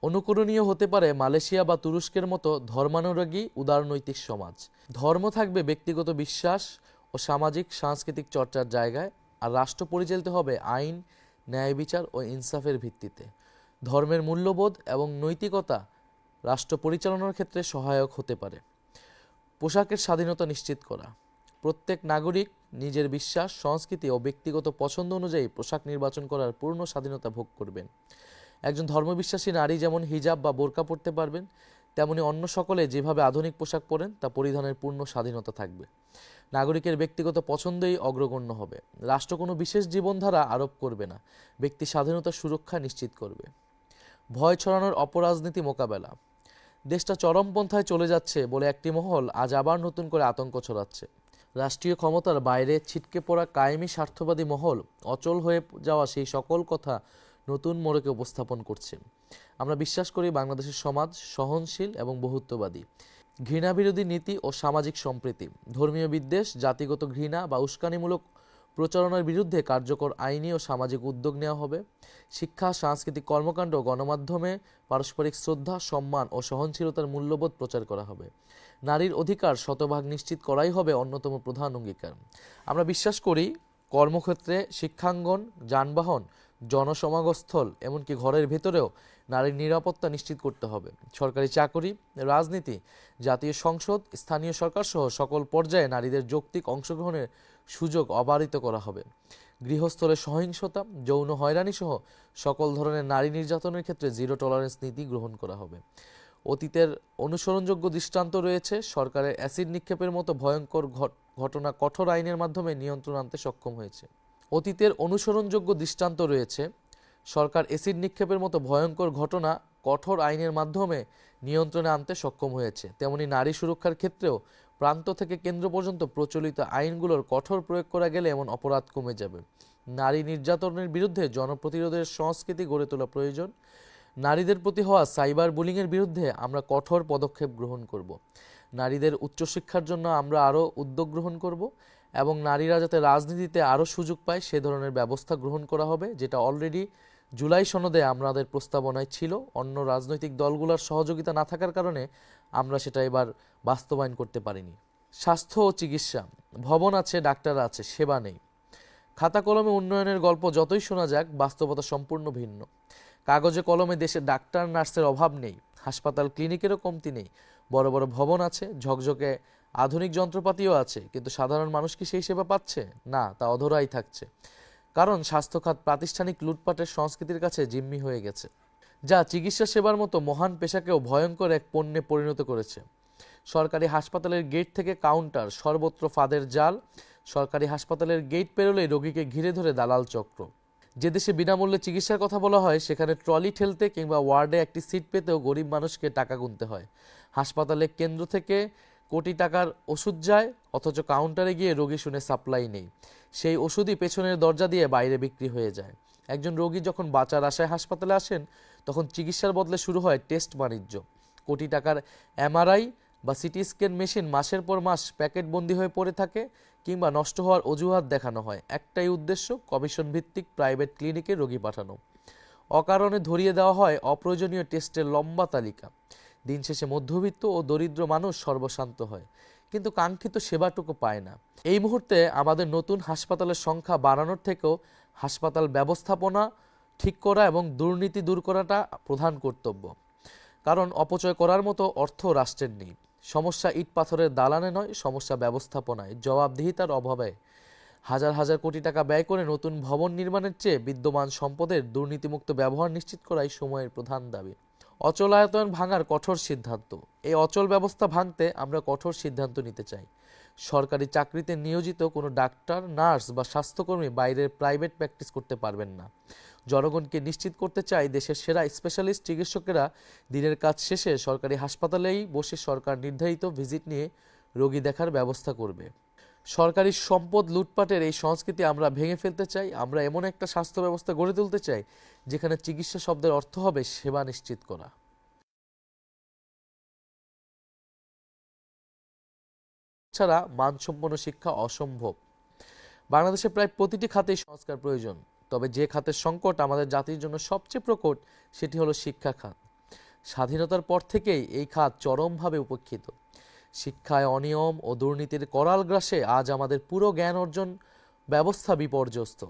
অনুকরণীয় হতে পারে মালয়েশিয়া বা তুরস্কের মতো ধর্মানুরাগী উদারনৈতিক সমাজ। ধর্ম থাকবে ব্যক্তিগত বিশ্বাস ও সামাজিক সাংস্কৃতিক চর্চার জায়গায়, আর রাষ্ট্র পরিচালিত হবে আইন, ন্যায় বিচার ও ইনসাফের ভিত্তিতে। ধর্মের মূল্যবোধ এবং নৈতিকতা রাষ্ট্র পরিচালনার ক্ষেত্রে সহায়ক হতে পারে। পোশাকের স্বাধীনতা নিশ্চিত করা। প্রত্যেক নাগরিক নিজের বিশ্বাস, সংস্কৃতি ও ব্যক্তিগত পছন্দ অনুযায়ী পোশাক নির্বাচন করার পূর্ণ স্বাধীনতা ভোগ করবেন। একজন ধর্মবিশ্বাসী নারী যেমন হিজাব বা বোরকা পরতে পারবেন, তেমনি অন্য সকলে যেভাবে আধুনিক পোশাক পরেন তা পরিধানের পূর্ণ স্বাধীনতা থাকবে। নাগরিকের ব্যক্তিগত পছন্দই অগ্রগণ্য হবে। রাষ্ট্র কোনো বিশেষ জীবনধারা আরোপ করবে না, ব্যক্তি স্বাধীনতার সুরক্ষা নিশ্চিত করবে। ভয় ছড়ানোর অপরাজনীতি মোকাবেলা। দেশটা চরমপন্থায় চলে যাচ্ছে বলে একটি মহল আজ আবার নতুন করে আতঙ্ক ছড়াচ্ছে। রাষ্ট্রীয় ক্ষমতার বাইরে ছিটকে পড়া কায়েমি স্বার্থবাদী মহল অচল হয়ে যাওয়া সেই সকল কথা নতুন মোড়কে উপস্থাপন করছে। আমরা বিশ্বাস করি বাংলাদেশের সমাজ সহনশীল এবং বহুত্ববাদী। ঘৃণাবিরোধী নীতি ও সামাজিক সম্প্রীতি, ধর্মীয় বিদ্বেষ, জাতিগত ঘৃণা বা উস্কানিমূলক প্রচারণার বিরুদ্ধে কার্যকর আইনি ও সামাজিক উদ্যোগ নেওয়া হবে। শিক্ষা, সাংস্কৃতিক কর্মকাণ্ড, গণমাধ্যমে পারস্পরিক শ্রদ্ধা, সম্মান ও সহনশীলতার মূল্যবোধ প্রচার করা হবে। নারীর অধিকার শতভাগ নিশ্চিত করাই হবে অন্যতম প্রধান অঙ্গীকার। আমরা বিশ্বাস করি কর্মক্ষেত্রে, শিক্ষাঙ্গন, যানবাহন, জনসমাগমস্থল, এমনকি ঘরের ভেতরেও নারীর নিরাপত্তা নিশ্চিত করতে হবে। সরকারি চাকরি, রাজনীতি, জাতীয় সংসদ, স্থানীয় সরকার সহ সকল পর্যায়ে নারীদের যৌক্তিক অংশগ্রহণের সুযোগ অবারিত করা হবে। গৃহস্থলে সহিংসতা, যৌন হয়রানি সহ সকল ধরনের নারী নির্যাতনের ক্ষেত্রে জিরো টলারেন্স নীতি গ্রহণ করা হবে। অতীতের অনুসরণযোগ্য দৃষ্টান্ত রয়েছে। সরকারের অ্যাসিড নিক্ষেপের মতো ভয়ঙ্কর ঘটনা কঠোর আইনের মাধ্যমে নিয়ন্ত্রণ আনতে সক্ষম হয়েছে। অতীতের অনুসরণযোগ্য দৃষ্টান্ত রয়েছে। সরকার অ্যাসিড নিক্ষেপের মতো ভয়ঙ্কর ঘটনা কঠোর আইনের মাধ্যমে নিয়ন্ত্রণে আনতে সক্ষম হয়েছে। তেমনি নারী সুরক্ষার ক্ষেত্রেও প্রান্ত থেকে কেন্দ্র পর্যন্ত প্রচলিত আইনগুলোর কঠোর প্রয়োগ করা গেলে এমন অপরাধ কমে যাবে। নারী নির্যাতনের বিরুদ্ধে জনপ্রতিরোধের সংস্কৃতি গড়ে তোলা প্রয়োজন। নারীদের প্রতি হওয়া সাইবার বুলিংয়ের বিরুদ্ধে আমরা কঠোর পদক্ষেপ গ্রহণ করব। নারীদের উচ্চশিক্ষার জন্য আমরা আরও উদ্যোগ গ্রহণ করব এবং নারীরা যাতে রাজনীতিতে আরও সুযোগ পায় সে ধরনের ব্যবস্থা গ্রহণ করা হবে, যেটা অলরেডি জুলাই সনদে আমাদের প্রস্তাবনায় ছিল। অন্য রাজনৈতিক দলগুলোর সহযোগিতা না থাকার কারণে আমরা সেটা এবার বাস্তবায়ন করতে পারিনি। স্বাস্থ্য ও চিকিৎসা, ভবন আছে, ডাক্তার আছে, সেবা নেই। খাতা কলমে উন্নয়নের গল্প যতই শোনা যাক, বাস্তবতা সম্পূর্ণ ভিন্ন। কাগজে কলমে দেশে ডাক্তার, নার্সের অভাব নেই, হাসপাতাল, ক্লিনিকেরও কমতি নেই। বড় বড় ভবন আছে, ঝকঝকে আধুনিক যন্ত্রপাতিও আছে, কিন্তু সাধারণ মানুষ কি সেই সেবা পাচ্ছে? না, তা অধরাই থাকছে। কারণ স্বাস্থ্যখাত প্রাতিষ্ঠানিক লুটপাটের সংস্কৃতির কাছে জিম্মি হয়ে গেছে, যা চিকিৎসা সেবার মতো মহান পেশাকেও ভয়ঙ্কর এক পণ্যে পরিণত করেছে। সরকারি হাসপাতালের গেট থেকে কাউন্টার, সর্বত্র ফাঁদের জাল। সরকারি হাসপাতালের গেট পেরোলেই রোগীকে ঘিরে ধরে দালাল চক্র। যে দেশে বিনামূল্যে চিকিৎসার কথা বলা হয়, সেখানে ট্রলি ঠেলতে কিংবা ওয়ার্ডে একটি সিট পেতেও গরিব মানুষকে টাকা গুনতে হয়। হাসপাতালে কেন্দ্র থেকে কোটি টাকার ওষুধ যায়, অথচ কাউন্টারে গিয়ে রোগী শুনে সাপ্লাই নেই। সেই ওষুধই পেছনের দরজা দিয়ে বাইরে বিক্রি হয়ে যায়। একজন রোগী যখন বাঁচার আশায় হাসপাতালে আসেন, তখন চিকিৎসার বদলে শুরু হয় টেস্ট বাণিজ্য। কোটি টাকার এমআরআই বা সিটি স্ক্যান মেশিন মাসের পর মাস প্যাকেটবন্দি হয়ে পড়ে থাকে কিংবা নষ্ট হওয়ার অজুহাত দেখানো হয়। একটাই উদ্দেশ্য, কমিশন ভিত্তিক প্রাইভেট ক্লিনিকে রোগী পাঠানো। অকারণে ধরিয়ে দেওয়া হয় অপ্রয়োজনীয় টেস্টের লম্বা তালিকা। দিন শেষে মধ্যবিত্ত ও দরিদ্র মানুষ সর্বশান্ত হয়, কিন্তু কাঙ্ক্ষিত সেবাটুকু পায় না। এই মুহূর্তে আমাদের নতুন হাসপাতালের সংখ্যা বাড়ানোর থেকেও হাসপাতাল ব্যবস্থাপনা ঠিক করা এবং দুর্নীতি দূর করাটা প্রধান কর্তব্য। কারণ অপচয় করার মতো অর্থ রাষ্ট্রের নেই। সমস্যা ইট পাথরের দালানে নয়, সমস্যা ব্যবস্থাপনায়, জবাবদিহিতার অভাবে। হাজার হাজার কোটি টাকা ব্যয় করে নতুন ভবন নির্মাণের চেয়ে বিদ্যমান সম্পদের দুর্নীতিমুক্ত ব্যবহার নিশ্চিত করাই সময়ের প্রধান দাবি। অচলায়তন ভাঙার কঠোর সিদ্ধান্ত। এই অচল ব্যবস্থা ভাঙতে আমরা কঠোর সিদ্ধান্ত নিতে চাই। সরকারি চাকরিতে নিয়োজিত কোনো ডাক্তার, নার্স বা স্বাস্থ্যকর্মী বাইরের প্রাইভেট প্র্যাকটিস করতে পারবেন না। জনগণকে নিশ্চিত করতে চাই দেশের সেরা স্পেশালিস্ট চিকিৎসকেরা দিনের কাজ শেষে সরকারি হাসপাতালেই বসে সরকার নির্ধারিত ভিজিট নিয়ে রোগী দেখার ব্যবস্থা করবে। সরকারি সম্পদ লুটপাটের এই সংস্কৃতি আমরা ভেঙে ফেলতে চাই। আমরা এমন একটা স্বাস্থ্য ব্যবস্থা গড়ে তুলতে চাই যেখানে চিকিৎসা শব্দের অর্থ হবে সেবা নিশ্চিত করা। ছাড়া মানসম্পন্ন শিক্ষা অসম্ভব। বাংলাদেশে প্রায় প্রতিটি খাতেই সংস্কার প্রয়োজন, তবে যে খাতের সংকট আমাদের জাতির জন্য সবচেয়ে প্রকট সেটি হলো শিক্ষা খাত। স্বাধীনতার পর থেকেই এই খাত চরমভাবে উপেক্ষিত। শিক্ষায় অনিয়ম ও দুর্নীতির করাল গ্রাসে আজ আমাদের পুরো জ্ঞান অর্জন ব্যবস্থা বিপর্যস্ত।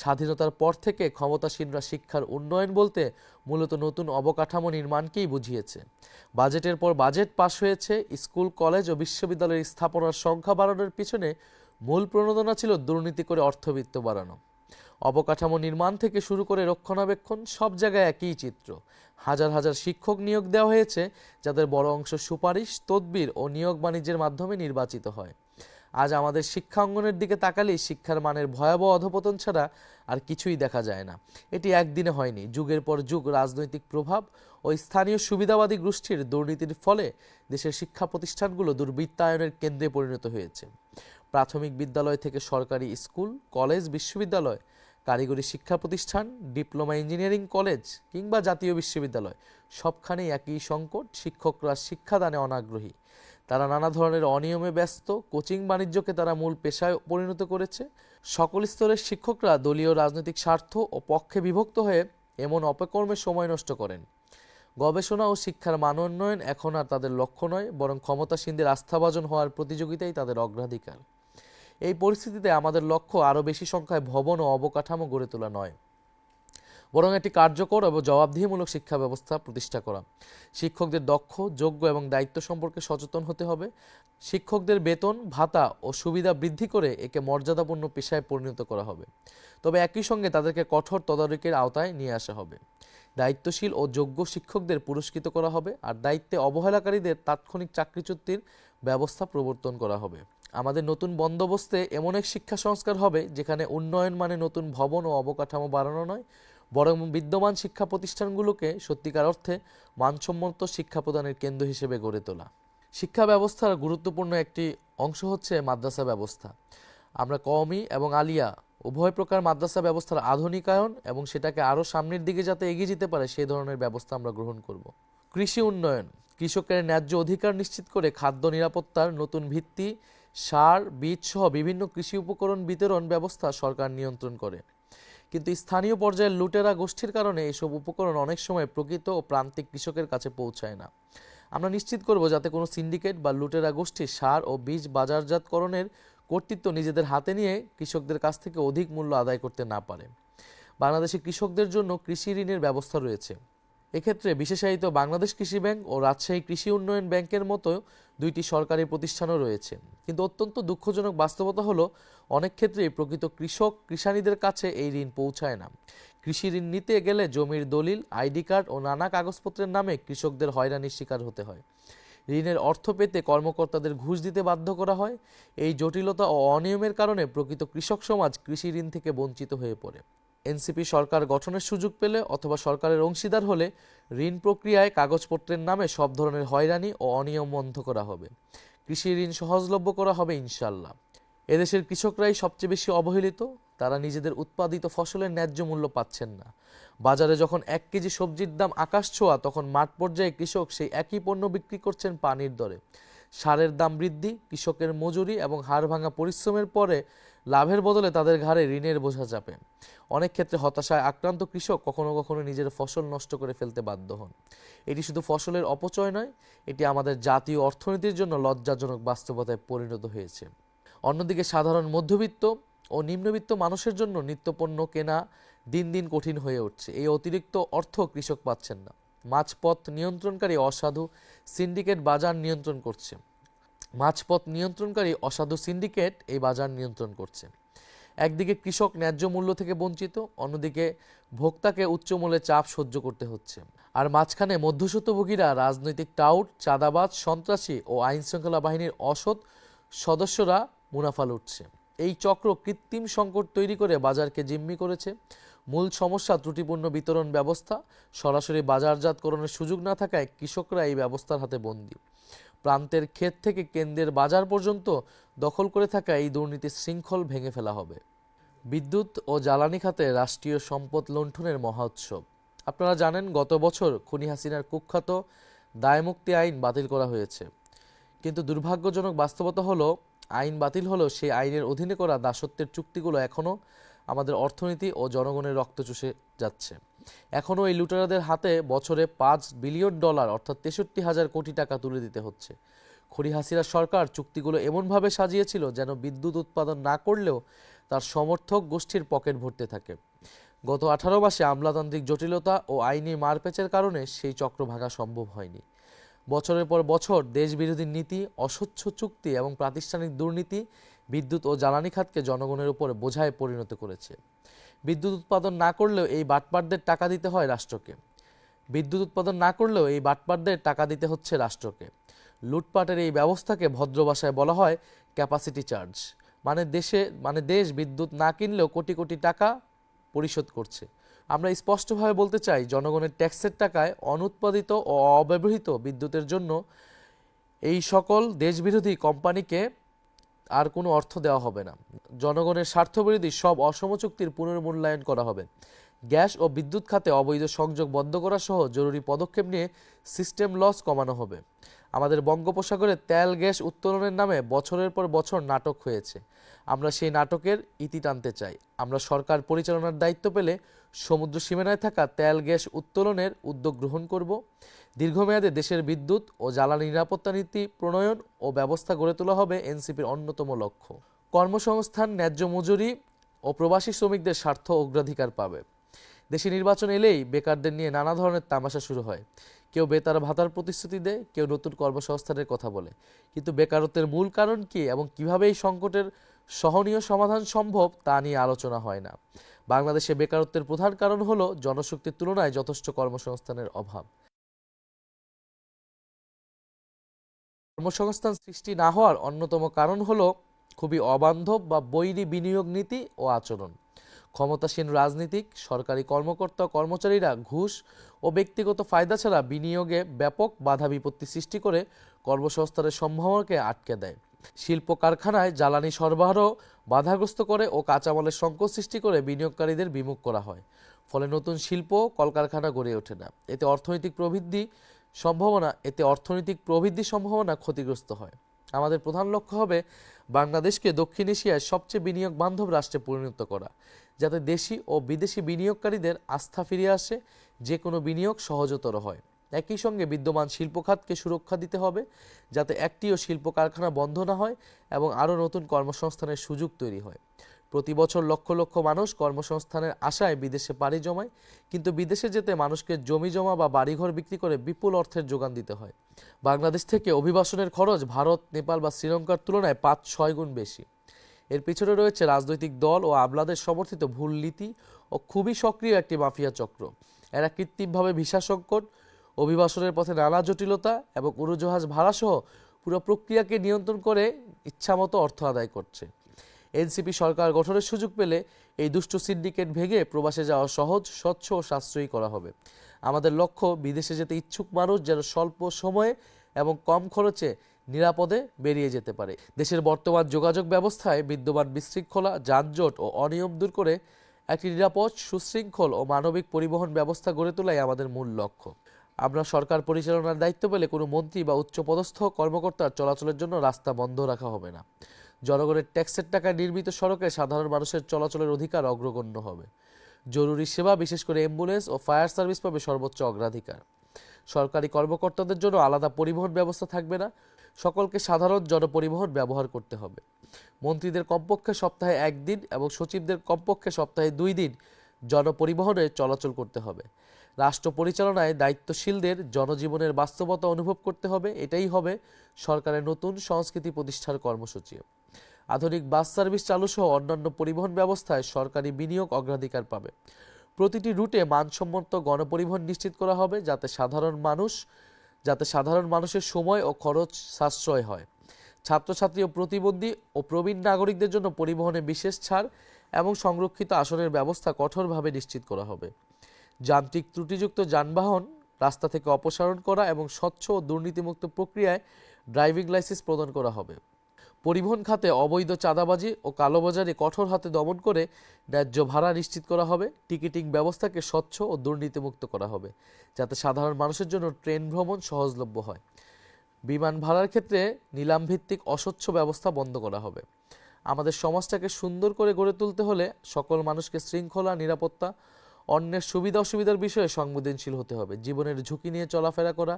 স্বাধীনতার পর থেকে ক্ষমতাসীনরা শিক্ষার উন্নয়ন বলতে মূলত নতুন অবকাঠামো নির্মাণকেই বুঝিয়েছে। বাজেটের পর বাজেট পাশ হয়েছে, স্কুল, কলেজ ও বিশ্ববিদ্যালয়ের স্থাপনার সংখ্যা বাড়ানোর পিছনে মূল প্রণোদনা ছিল দুর্নীতি করে অর্থবিত্ত বাড়ানো। অবকাঠামো নির্মাণ থেকে শুরু করে রক্ষণাবেক্ষণ, সব জায়গায় একই চিত্র। হাজার হাজার শিক্ষক নিয়োগ দেওয়া হয়েছে, যাদের বড় অংশ সুপারিশ, তদবির ও নিয়োগ বাণিজ্যের মাধ্যমে নির্বাচিত হয়। আজ আমাদের শিক্ষা অঙ্গনের দিকে তাকালেই শিক্ষার মানের ভয়াবহ অধপতন ছাড়া আর কিছুই দেখা যায় না। এটি একদিনে হয়নি। যুগের পর যুগ রাজনৈতিক প্রভাব ও স্থানীয় সুবিধাবাদী গোষ্ঠীর দুর্নীতির ফলে দেশের শিক্ষা প্রতিষ্ঠানগুলো দুর্বৃত্তায়নের কেন্দ্রে পরিণত হয়েছে। প্রাথমিক বিদ্যালয় থেকে সরকারি স্কুল, কলেজ, বিশ্ববিদ্যালয়, কারিগরি শিক্ষা প্রতিষ্ঠান, ডিপ্লোমা ইঞ্জিনিয়ারিং কলেজ কিংবা জাতীয় বিশ্ববিদ্যালয়, সবখানেই একই সংকট। শিক্ষকরা শিক্ষাদানে অনাগ্রহী। তারা নানা ধরনের অনিয়মে ব্যস্ত, কোচিং বাণিজ্যকে তারা মূল পেশায় পরিণত করেছে। সকল স্তরের শিক্ষকরা দলীয় রাজনৈতিক স্বার্থ ও পক্ষে বিভক্ত হয়ে এমন অপকর্মে সময় নষ্ট করেন। গবেষণা ও শিক্ষার মান উন্নয়ন এখন আর তাদের লক্ষ্য নয়, বরং ক্ষমতাসীনদের আস্থাভাজন হওয়ার প্রতিযোগিতাই তাদের অগ্রাধিকার। এই পরিস্থিতিতে আমাদের লক্ষ্য আরও বেশি সংখ্যায় ভবন ও অবকাঠামো গড়ে তোলা নয়, বরং একটি কার্যকর এবং জবাবদিহিমূলক শিক্ষা ব্যবস্থা প্রতিষ্ঠা করা। শিক্ষকদের দক্ষ, যোগ্য এবং দায়িত্ব সম্পর্কে সচেতন হতে হবে। শিক্ষকদের বেতন, ভাতা ও সুবিধা বৃদ্ধি করে একে মর্যাদাপূর্ণ পেশায় পরিণত করা হবে। তবে একই সঙ্গে তাদেরকে কঠোর তদারকির আওতায় নিয়ে আসা হবে। দায়িত্বশীল ও যোগ্য শিক্ষকদের পুরস্কৃত করা হবে, আর দায়িত্বে অবহেলাকারীদের তাৎক্ষণিক চাকরিচ্যুতির ব্যবস্থা প্রবর্তন করা হবে। আমাদের নতুন বন্দোবস্তে এমন এক শিক্ষা সংস্কার হবে যেখানে উন্নয়ন মানে নতুন ভবন ও অবকাঠামো বাড়ানো নয়, বরং বিদ্যমান শিক্ষা প্রতিষ্ঠানগুলোকে সত্যিকার অর্থে মানসম্মত শিক্ষা প্রদানের কেন্দ্র হিসেবে গড়ে তোলা। শিক্ষা ব্যবস্থার গুরুত্বপূর্ণ একটি অংশ হচ্ছে মাদ্রাসা ব্যবস্থা। আমরা কওমি এবং আলিয়া উভয় প্রকার মাদ্রাসা ব্যবস্থার আধুনিকায়ন এবং সেটাকে আরও সামনের দিকে যাতে এগিয়ে যেতে পারে সেই ধরনের ব্যবস্থা আমরা গ্রহণ করব। কৃষি উন্নয়ন, কৃষকের ন্যায্য অধিকার নিশ্চিত করে খাদ্য নিরাপত্তার নতুন ভিত্তি, সার, বীজ সহ বিভিন্ন কৃষি উপকরণ বিতরণ ব্যবস্থা সরকার নিয়ন্ত্রণ করে। কিন্তু স্থানীয় পর্যায়ের লুটেরা গোষ্ঠীর কারণে এসব উপকরণ অনেক সময় প্রকৃত ও প্রান্তিক কৃষকের কাছে পৌঁছায় না। আমরা নিশ্চিত করব যাতে কোনো সিন্ডিকেট বা লুটেরা গোষ্ঠী সার ও বীজ বাজারজাতকরণের কর্তৃত্ব নিজেদের হাতে নিয়ে কৃষকদের কাছ থেকে অধিক মূল্য আদায় করতে না পারে। বাংলাদেশি কৃষকদের জন্য কৃষি ঋণের ব্যবস্থা রয়েছে। এক্ষেত্রে বিশেষায়িত বাংলাদেশ কৃষি ব্যাংক ও রাজশাহী কৃষি উন্নয়ন ব্যাংকের মতো দুইটি সরকারি প্রতিষ্ঠানও রয়েছে। কিন্তু অত্যন্ত দুঃখজনক বাস্তবতা হলো অনেক ক্ষেত্রেই প্রকৃত কৃষক কৃষানীদের কাছে এই ঋণ পৌঁছায় না। কৃষি ঋণ নিতে গেলে জমির দলিল, আইডি কার্ড ও নানা কাগজপত্রের নামে কৃষকদের হয়রানির শিকার হতে হয়। ঋণের অর্থ পেতে কর্মকর্তাদের ঘুষ দিতে বাধ্য করা হয়। এই জটিলতা ও অনিয়মের কারণে প্রকৃত কৃষক সমাজ কৃষি ঋণ থেকে বঞ্চিত হয়ে পড়ে। এনসিপি সরকার গঠনের সুযোগ পেলে অথবা সরকারের অংশীদার হলে ঋণ প্রক্রিয়ায় কাগজপত্রের নামে সব ধরনের হয়রানি ও অনিয়ম বন্ধ করা হবে। কৃষি ঋণ সহজলভ্য করা হবে ইনশাল্লাহ। এদেশের কৃষকরাই সবচেয়ে বেশি অবহেলিত। তারা নিজেদের উৎপাদিত ফসলের ন্যায্য মূল্য পাচ্ছেন না। বাজারে যখন 1 কেজি সবজির দাম আকাশ ছোঁয়া, তখন মাঠ পর্যায়ে কৃষক সেই একই পণ্য বিক্রি করছেন পানির দরে। সারের দাম বৃদ্ধি, কৃষকের মজুরি এবং হাড় ভাঙা পরিশ্রমের পরে লাভের বদলে তাদের ঘাড়ে ঋণের বোঝা চাপে। অনেক ক্ষেত্রে হতাশায় আক্রান্ত কৃষক কখনো কখনো নিজের ফসল নষ্ট করে ফেলতে বাধ্য হন। এটি শুধু ফসলের অপচয় নয়, এটি আমাদের জাতীয় অর্থনীতির জন্য লজ্জাজনক বাস্তবতায় পরিণত হয়েছে। অন্যদিকে সাধারণ মধ্যবিত্ত ও নিম্নবিত্ত মানুষের জন্য নিত্যপণ্য কেনা দিন দিন কঠিন হয়ে উঠছে। এই অতিরিক্ত অর্থ কৃষক পাচ্ছেন না। মাঝপথ নিয়ন্ত্রণকারী অসাধু সিন্ডিকেট বাজার নিয়ন্ত্রণ করছে। এই বাজার নিয়ন্ত্রণ করছে। একদিকে কৃষক ন্যায্য মূল্য থেকে বঞ্চিত, অন্যদিকে ভোক্তাকে উচ্চ মূল্যে চাপ সহ্য করতে হচ্ছে। আর মাঝখানে মধ্যস্বত্বভোগীরা, রাজনৈতিক টাউট, চাঁদাবাজ, সন্ত্রাসী ও আইনশৃঙ্খলা বাহিনীর অসৎ সদস্যরা মুনাফা লুটছে। এই চক্র কৃত্রিম সংকট তৈরি করে বাজারকে জিম্মি করেছে। মূল সমস্যা ত্রুটিপূর্ণ বিতরণ ব্যবস্থা। সরাসরি বাজারজাতকরণের সুযোগ না থাকায় কৃষকরা এই ব্যবস্থার হাতে বন্দী। প্রান্তের ক্ষেত থেকে কেন্দ্রের বাজার পর্যন্ত দখল করে থাকা এই দুর্নীতির শৃঙ্খল ভেঙে ফেলা হবে। বিদ্যুৎ ও জ্বালানি খাতে রাষ্ট্রীয় সম্পদ লুণ্ঠনের মহা উৎসব। আপনারা জানেন, গত বছর খুনি হাসিনার কুখ্যাত দায়মুক্তি আইন বাতিল করা হয়েছে। কিন্তু দুর্ভাগ্যজনক বাস্তবতা হলো, আইন বাতিল হলেও সেই আইনের অধীনে করা দাসত্বের চুক্তিগুলো এখনও আমাদের অর্থনীতি ও জনগণের রক্ত চুষে যাচ্ছে। এখনও এই লুটেরাদের হাতে বছরে $5 বিলিয়ন অর্থাৎ 63,000 কোটি টাকা তুলে দিতে হচ্ছে। খুনি হাসিনা সরকার চুক্তিগুলো এমনভাবে সাজিয়েছিল যেন বিদ্যুৎ উৎপাদন না করলেও তার সমর্থক গোষ্ঠীর পকেট ভরতে থাকে। গত 18 মাসে আমলাতান্ত্রিক জটিলতা ও আইনি মারপ্যাচের কারণে সেই চক্র ভাঙা সম্ভব হয়নি। বছরের পর বছর দেশবিরোধী নীতি, অস্বচ্ছ চুক্তি এবং প্রাতিষ্ঠানিক দুর্নীতি বিদ্যুৎ ও জ্বালানি খাতকে জনগণের উপর বোঝায় পরিণত করেছে। বিদ্যুৎ উৎপাদন না করলেও এই বাটপারদের টাকা দিতে হচ্ছে রাষ্ট্রকে। লুটপাটের এই ব্যবস্থাকে ভদ্র ভাষায় বলা হয় ক্যাপাসিটি চার্জ। দেশ বিদ্যুৎ না কিনলেও কোটি কোটি টাকা পরিশোধ করছে। আমরা স্পষ্টভাবে বলতে চাই, জনগণের ট্যাক্সের টাকায় অনুৎপাদিত ও অব্যবহৃত বিদ্যুতের জন্য এই সকল দেশবিরোধী কোম্পানিকে আর কোনো অর্থ দেওয়া হবে না। জনগণের স্বার্থবিরোধী সব অসম চুক্তির পুনর্মূল্যায়ন করা হবে। গ্যাস ও বিদ্যুৎ খাতে অবৈধ সংযোগ বন্ধ করা সহ জরুরি পদক্ষেপ নিয়ে সিস্টেম লস কমানো হবে। আমাদের বঙ্গোপসাগরে তেল গ্যাস উত্তোলনের নামে বছরের পর বছর নাটক হয়েছে। আমরা সেই নাটকের ইতি টানতে চাই। আমরা সরকার পরিচালনার দায়িত্ব পেলে সমুদ্র সীমানায় থাকা তেল গ্যাস উত্তোলনের উদ্যোগ গ্রহণ করব। দীর্ঘমেয়াদে দেশের বিদ্যুৎ ও জ্বালানি নিরাপত্তা নীতি প্রণয়ন ও ব্যবস্থা গড়ে তোলা হবে এনসিপির অন্যতম লক্ষ্য। কর্মসংস্থান, ন্যায্য মজুরি ও প্রবাসী শ্রমিকদের স্বার্থ অগ্রাধিকার পাবে। দেশে নির্বাচন এলেই বেকারদের নিয়ে নানা ধরনের তামাশা শুরু হয়। কেউ বেতার ভাতার প্রতিশ্রুতি দেয়, কেউ নতুন কর্মসংস্থানের কথা বলে। কিন্তু বেকারত্বের মূল কারণ কি এবং কিভাবে এই সংকটের সহনীয় সমাধান সম্ভব তা নিয়ে আলোচনা হয় না। বাংলাদেশে বেকারত্বের প্রধান কারণ হলো জনশক্তির তুলনায় যথেষ্ট কর্মসংস্থানের অভাব। কর্মসংস্থান সৃষ্টি না হওয়ার অন্যতম কারণ হলো খুবই অবান্ধব বা বৈরী বিনিয়োগ নীতি ও আচরণ। ক্ষমতাসীন রাজনীতিক, সরকারি কর্মকর্তা, কর্মচারীরা ঘুষ ও ব্যক্তিগত ফায়দা ছাড়া বিনিয়োগে ব্যাপক বাধা বিপত্তি সৃষ্টি করে কর্মসংস্থানের সম্ভাবনাকে আটকে দেয়। শিল্প কারখানায় জ্বালানি সরবরাহ বাধাগ্রস্ত করে ও কাঁচামালের সংকট সৃষ্টি করে বিনিয়োগকারীদের বিমুখ করা হয়। ফলে নতুন শিল্প কলকারখানা গড়ে ওঠে না। এতে অর্থনৈতিক প্রবৃদ্ধির সম্ভাবনা ক্ষতিগ্রস্ত হয়। আমাদের প্রধান লক্ষ্য হবে বাংলাদেশকে দক্ষিণ এশিয়ার সবচেয়ে বিনিয়োগ বান্ধব রাষ্ট্রে পরিণত করা, যাতে দেশি ও বিদেশি বিনিয়োগকারীদের আস্থা ফিরে আসে, যে কোনো বিনিয়োগ সহজতর হয়। একই সঙ্গে বিদ্যমান শিল্প খাতকে সুরক্ষা দিতে হবে, যাতে একটিও শিল্প কারখানা বন্ধ না হয় এবং আরও নতুন কর্মসংস্থানের সুযোগ তৈরি হয়। প্রতি বছর লক্ষ লক্ষ মানুষ কর্মসংস্থানের আশায় বিদেশে পাড়ি জমায়, কিন্তু বিদেশে যেতে মানুষকে জমি জমা বা বাড়িঘর বিক্রি করে বিপুল অর্থের যোগান দিতে হয়। বাংলাদেশ থেকে অভিবাসনের খরচ ভারত, নেপাল বা শ্রীলঙ্কার তুলনায় ৫-৬ গুণ বেশি। এর পিছনে রয়েছে রাজনৈতিক দল ও আমলাদের সমর্থিত ভুল নীতি ও খুবই সক্রিয় একটি মাফিয়া চক্র। এরা কৃত্রিমভাবে ভিসা সংকট, অভিবাসনের পথে নানা জটিলতা এবং উড়োজাহাজ ভাড়াসহ পুরো প্রক্রিয়াকে নিয়ন্ত্রণ করে ইচ্ছামতো অর্থ আদায় করছে। এনসিপি সরকার গঠনের সুযোগ পেলে এই দুষ্ট সিন্ডিকেট ভেঙে প্রবাসে যাওয়া সহজ, স্বচ্ছ ও সাশ্রয়ী করা হবে। আমাদের লক্ষ্য বিদেশে যেতে ইচ্ছুক মানুষ যেন স্বল্প সময়ে এবং কম খরচে নিরাপদে বেরিয়ে যেতে পারে। দেশের বর্তমান যোগাযোগ ব্যবস্থায় বিদ্যমান বিশৃঙ্খলা, যানজট ও অনিয়ম দূর করে একটি নিরাপদ, সুশৃঙ্খল ও মানবিক পরিবহন ব্যবস্থা গড়ে তোলাই আমাদের মূল লক্ষ্য। আমরা সরকার পরিচালনার দায়িত্ব পেলে কোনো মন্ত্রী বা উচ্চপদস্থ কর্মকর্তার চলাচলের জন্য রাস্তা বন্ধ রাখা হবে না। জনগণের ট্যাক্সের টাকায় নির্মিত সড়কে সাধারণ মানুষের চলাচলের অধিকার অগ্রগণ্য হবে। জরুরি সেবা, বিশেষ করে অ্যাম্বুলেন্স ও ফায়ার সার্ভিস পাবে সর্বোচ্চ অগ্রাধিকার। সরকারি কর্মকর্তাদের জন্য আলাদা পরিবহন ব্যবস্থা থাকবে না। সকলকে সাধারণ জনপরিবহন ব্যবহার করতে হবে। মন্ত্রীদের কমপক্ষে সপ্তাহে 1 দিন এবং সচিবদের কমপক্ষে সপ্তাহে 2 দিন জনপরিবহনে চলাচল করতে হবে। রাষ্ট্র পরিচালনায় দায়িত্বশীলদের জনজীবনের বাস্তবতা অনুভব করতে হবে। এটাই হবে সরকারের নতুন সংস্কৃতি প্রতিষ্ঠার কর্মসূচি। আধুনিক বাস সার্ভিস চালু সহ অন্যান্য পরিবহন ব্যবস্থায় সরকারি বিনিয়োগ অগ্রাধিকার পাবে। প্রতিটি রুটে মানসম্মত গণপরিবহন নিশ্চিত করা হবে, যাতে সাধারণ মানুষের সময় ও খরচ সাশ্রয় হয়। ছাত্রছাত্রী ও প্রতিবন্ধী ও প্রবীণ নাগরিকদের জন্য পরিবহনে বিশেষ ছাড় এবং সংরক্ষিত আসনের ব্যবস্থা কঠোরভাবে নিশ্চিত করা হবে। যান্ত্রিক ত্রুটিযুক্ত যানবাহন রাস্তা থেকে অপসারণ করা এবং স্বচ্ছ ও দুর্নীতিমুক্ত প্রক্রিয়ায় ড্রাইভিং লাইসেন্স প্রদান করা হবে। পরিবহন খাতে অবৈধ চাঁদাবাজি ও কালোবাজারি কঠোর হাতে দমন করে ন্যায্য ভাড়া নিশ্চিত করা হবে। টিকিটিং ব্যবস্থাকে স্বচ্ছ ও দুর্নীতিমুক্ত করা হবে, যাতে সাধারণ মানুষের জন্য ট্রেন ভ্রমণ সহজলভ্য হয়। বিমান ভাড়ার ক্ষেত্রে নিলামভিত্তিক অস্বচ্ছ ব্যবস্থা বন্ধ করা হবে। আমাদের সমাজটাকে সুন্দর করে গড়ে তুলতে হলে সকল মানুষকে শৃঙ্খলা, নিরাপত্তা, অন্যের সুবিধা অসুবিধার বিষয়ে সংবেদনশীল হতে হবে। জীবনের ঝুঁকি নিয়ে চলাফেরা করা,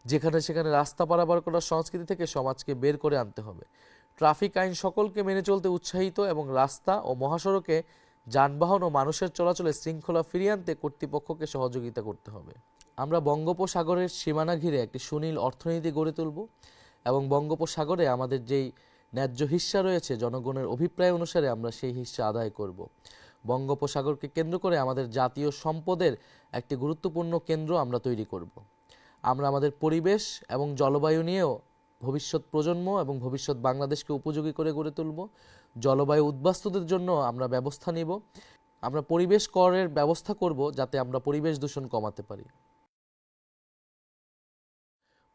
যেখানে সেখানে রাস্তা পারাপার করার সংস্কৃতি থেকে সমাজকে বের করে আনতে হবে। ট্রাফিক আইন সকলকে মেনে চলতে উৎসাহিত এবং রাস্তা ও মহাসড়কে যানবাহন ও মানুষের চলাচলে শৃঙ্খলা ফিরিয়ে আনতে কর্তৃপক্ষকে সহযোগিতা করতে হবে। আমরা বঙ্গোপসাগরের সীমানা ঘিরে একটি সুনীল অর্থনীতি গড়ে তুলব এবং বঙ্গোপসাগরে আমাদের যেই ন্যায্য হিস্সা রয়েছে, জনগণের অভিপ্রায় অনুসারে আমরা সেই হিস্সা আদায় করব। বঙ্গোপসাগরকে কেন্দ্র করে আমাদের জাতীয় সম্পদের একটি গুরুত্বপূর্ণ কেন্দ্র আমরা তৈরি করব। আমরা আমাদের পরিবেশ এবং জলবায়ু নিয়েও ভবিষ্যৎ প্রজন্ম এবং ভবিষ্যৎ বাংলাদেশকে উপযোগী করে গড়ে তুলব। জলবায়ু উদ্বাস্তুদের জন্য আমরা ব্যবস্থা নিব। আমরা পরিবেশ করের ব্যবস্থা করব, যাতে আমরা পরিবেশ দূষণ কমাতে পারি।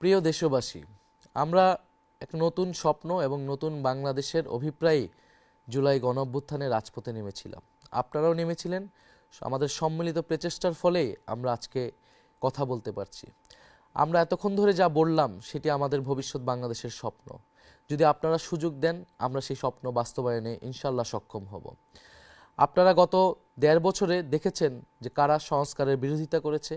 প্রিয় দেশবাসী, আমরা এক নতুন স্বপ্ন এবং নতুন বাংলাদেশের অভিপ্রায়ে জুলাই গণঅভ্যুত্থানে রাজপথে নেমেছিলাম। আপনারাও নেমেছিলেন। আমাদের সম্মিলিত প্রচেষ্টার ফলে আমরা আজকে কথা বলতে পারছি। আমরা এতক্ষণ ধরে যা বললাম সেটি আমাদের ভবিষ্যৎ বাংলাদেশের স্বপ্ন। যদি আপনারা সুযোগ দেন আমরা সেই স্বপ্ন বাস্তবায়নে ইনশাল্লাহ সক্ষম হব। আপনারা গত ১.৫ বছরে দেখেছেন যে কারা সংস্কারের বিরোধিতা করেছে,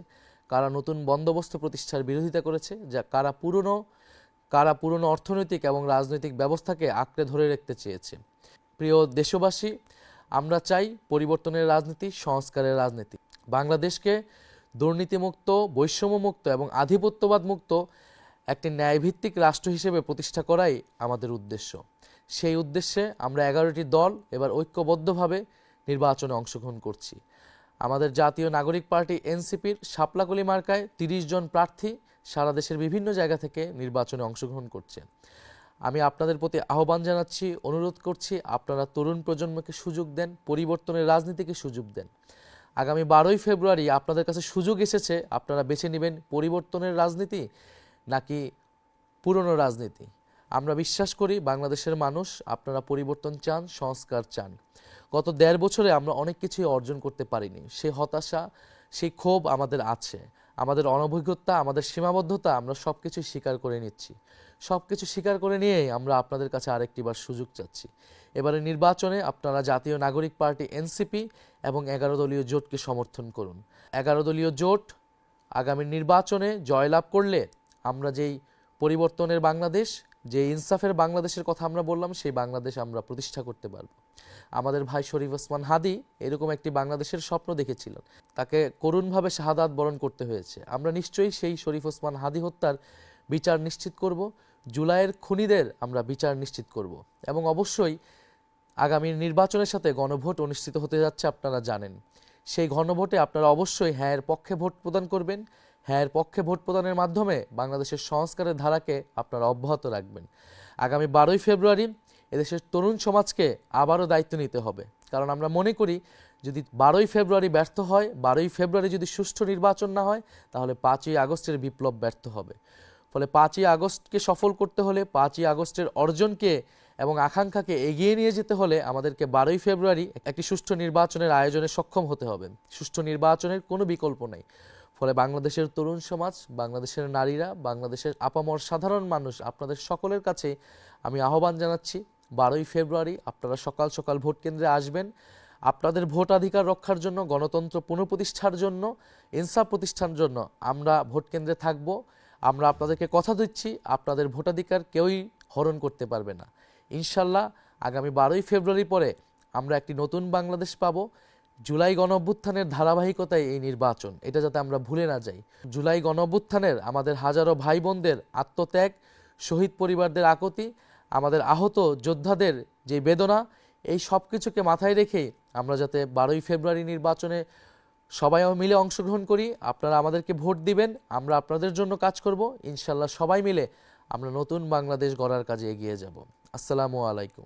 কারা নতুন বন্দোবস্ত প্রতিষ্ঠার বিরোধিতা করেছে, যা কারা পুরনো অর্থনৈতিক এবং রাজনৈতিক ব্যবস্থাকে আঁকড়ে ধরে রাখতে চেয়েছে। প্রিয় দেশবাসী, আমরা চাই পরিবর্তনের রাজনীতি, সংস্কারের রাজনীতি। বাংলাদেশকে দুর্নীতিমুক্ত, বৈষম্যমুক্ত এবং আধিপত্যবাদ মুক্ত একটি ন্যায়ভিত্তিক রাষ্ট্র হিসেবে প্রতিষ্ঠা করাই আমাদের উদ্দেশ্য। সেই উদ্দেশ্যে আমরা ১১টি দল এবার ঐক্যবদ্ধভাবে নির্বাচনে অংশগ্রহণ করছি। আমাদের জাতীয় নাগরিক পার্টি এনসিপির শাপলাকলি মার্কায় ৩০ জন প্রার্থী সারা দেশের বিভিন্ন জায়গা থেকে নির্বাচনে অংশগ্রহণ করছে। আমি আপনাদের প্রতি আহ্বান জানাচ্ছি, অনুরোধ করছি, আপনারা তরুণ প্রজন্মকে সুযোগ দেন, পরিবর্তনের রাজনীতিকে সুযোগ দেন। আগামী ১২ই ফেব্রুয়ারি আপনাদের কাছে সুযোগ এসেছে, আপনারা বেছে নেবেন পরিবর্তনের রাজনীতি নাকি পুরনো রাজনীতি। আমরা বিশ্বাস করি বাংলাদেশের মানুষ আপনারা পরিবর্তন চান, সংস্কার চান। গত ১.৫ বছরে আমরা অনেক কিছুই অর্জন করতে পারিনি। সেই হতাশা, সেই ক্ষোভ আমাদের আছে। আমাদের অনভিজ্ঞতা, আমাদের সীমাবদ্ধতা আমরা সব কিছুই স্বীকার করে নিচ্ছি। সব কিছু স্বীকার করে নিয়েই আমরা আপনাদের কাছে আরেকটিবার সুযোগ চাচ্ছি। এবারে নির্বাচনে আপনারা জাতীয় নাগরিক পার্টি এনসিপি এবং ১১ দলীয় জোটকে সমর্থন করুন। ১১ দলীয় জোট আগামী নির্বাচনে জয়লাভ করলে আমরা যেই পরিবর্তনের বাংলাদেশ, যে ইনসাফের বাংলাদেশের কথা আমরা বললাম, সেই বাংলাদেশ আমরা প্রতিষ্ঠা করতে পারব। আমাদের ভাই শরীফ ওসমান হাদি এরকম একটি বাংলাদেশের স্বপ্ন দেখেছিলেন, তাকে করুণভাবে শাহাদাত বরণ করতে হয়েছে। আমরা নিশ্চয়ই সেই শরীফ ওসমান হাদি হত্যার বিচার নিশ্চিত করব, জুলাইয়ের খুনিদের আমরা বিচার নিশ্চিত করব এবং অবশ্যই আগামী নির্বাচনের সাথে গণভোট অনুষ্ঠিত হতে যাচ্ছে, আপনারা জানেন। সেই গণভোটে আপনারা অবশ্যই হ্যাঁ এর পক্ষে ভোট প্রদান করবেন। হ্যাঁ এর পক্ষে ভোট প্রদানের মাধ্যমে বাংলাদেশের সংস্কারের ধারাকে আপনারা অব্যাহত রাখবেন। আগামী ১২ই ফেব্রুয়ারি এদেশের তরুণ সমাজকে আবারও দায়িত্ব নিতে হবে, কারণ আমরা মনে করি যদি ১২ই ফেব্রুয়ারি ব্যর্থ হয়, ১২ই ফেব্রুয়ারি যদি সুষ্ঠু নির্বাচন না হয়, তাহলে ৫ই আগস্টের বিপ্লব ব্যর্থ হবে। ফলে ৫ই আগস্টকে সফল করতে হলে, ৫ই আগস্টের অর্জনকে এবং আকাঙ্ক্ষাকে এগিয়ে নিয়ে যেতে হলে আমাদেরকে ১২ই ফেব্রুয়ারি একটি সুষ্ঠু নির্বাচনের আয়োজনে সক্ষম হতে হবে। সুষ্ঠু নির্বাচনের কোনো বিকল্প নেই। ফলে বাংলাদেশের তরুণ সমাজ, বাংলাদেশের নারীরা, বাংলাদেশের আপামর সাধারণ মানুষ, আপনাদের সকলের কাছে আমি আহ্বান জানাচ্ছি ১২ই ফেব্রুয়ারি আপনারা সকাল সকাল ভোট কেন্দ্রে আসবেন। আপনাদের ভোটাধিকার রক্ষার জন্য, গণতন্ত্র পুনঃপ্রতিষ্ঠার জন্য, ইনসাফ প্রতিষ্ঠার জন্য আমরা ভোট কেন্দ্রে থাকব। আমরা আপনাদেরকে কথা দিচ্ছি, আপনাদের ভোটাধিকার কেউই হরণ করতে পারবে না। ইনশাল্লাহ আগামী ১২ই ফেব্রুয়ারি পরে আমরা একটি নতুন বাংলাদেশ পাব। জুলাই গণঅভ্যুত্থানের ধারাবাহিকতায় এই নির্বাচন, এটা যাতে আমরা ভুলে না যাই। জুলাই গণঅভ্যুত্থানের আমাদের হাজারো ভাই বোনদের আত্মত্যাগ, শহীদ পরিবারদের আকুতি, আমাদের আহত যোদ্ধাদের যে বেদনা, এই সব কিছুকে মাথায় রেখে আমরা যাতে ১২ই ফেব্রুয়ারি নির্বাচনে সবাই মিলে অংশগ্রহণ করি। আপনারা আমাদেরকে ভোট দিবেন, আমরা আপনাদের জন্য কাজ করব। ইনশাল্লাহ সবাই মিলে আমরা নতুন বাংলাদেশ গড়ার কাজে এগিয়ে যাব। আসসালামু আলাইকুম।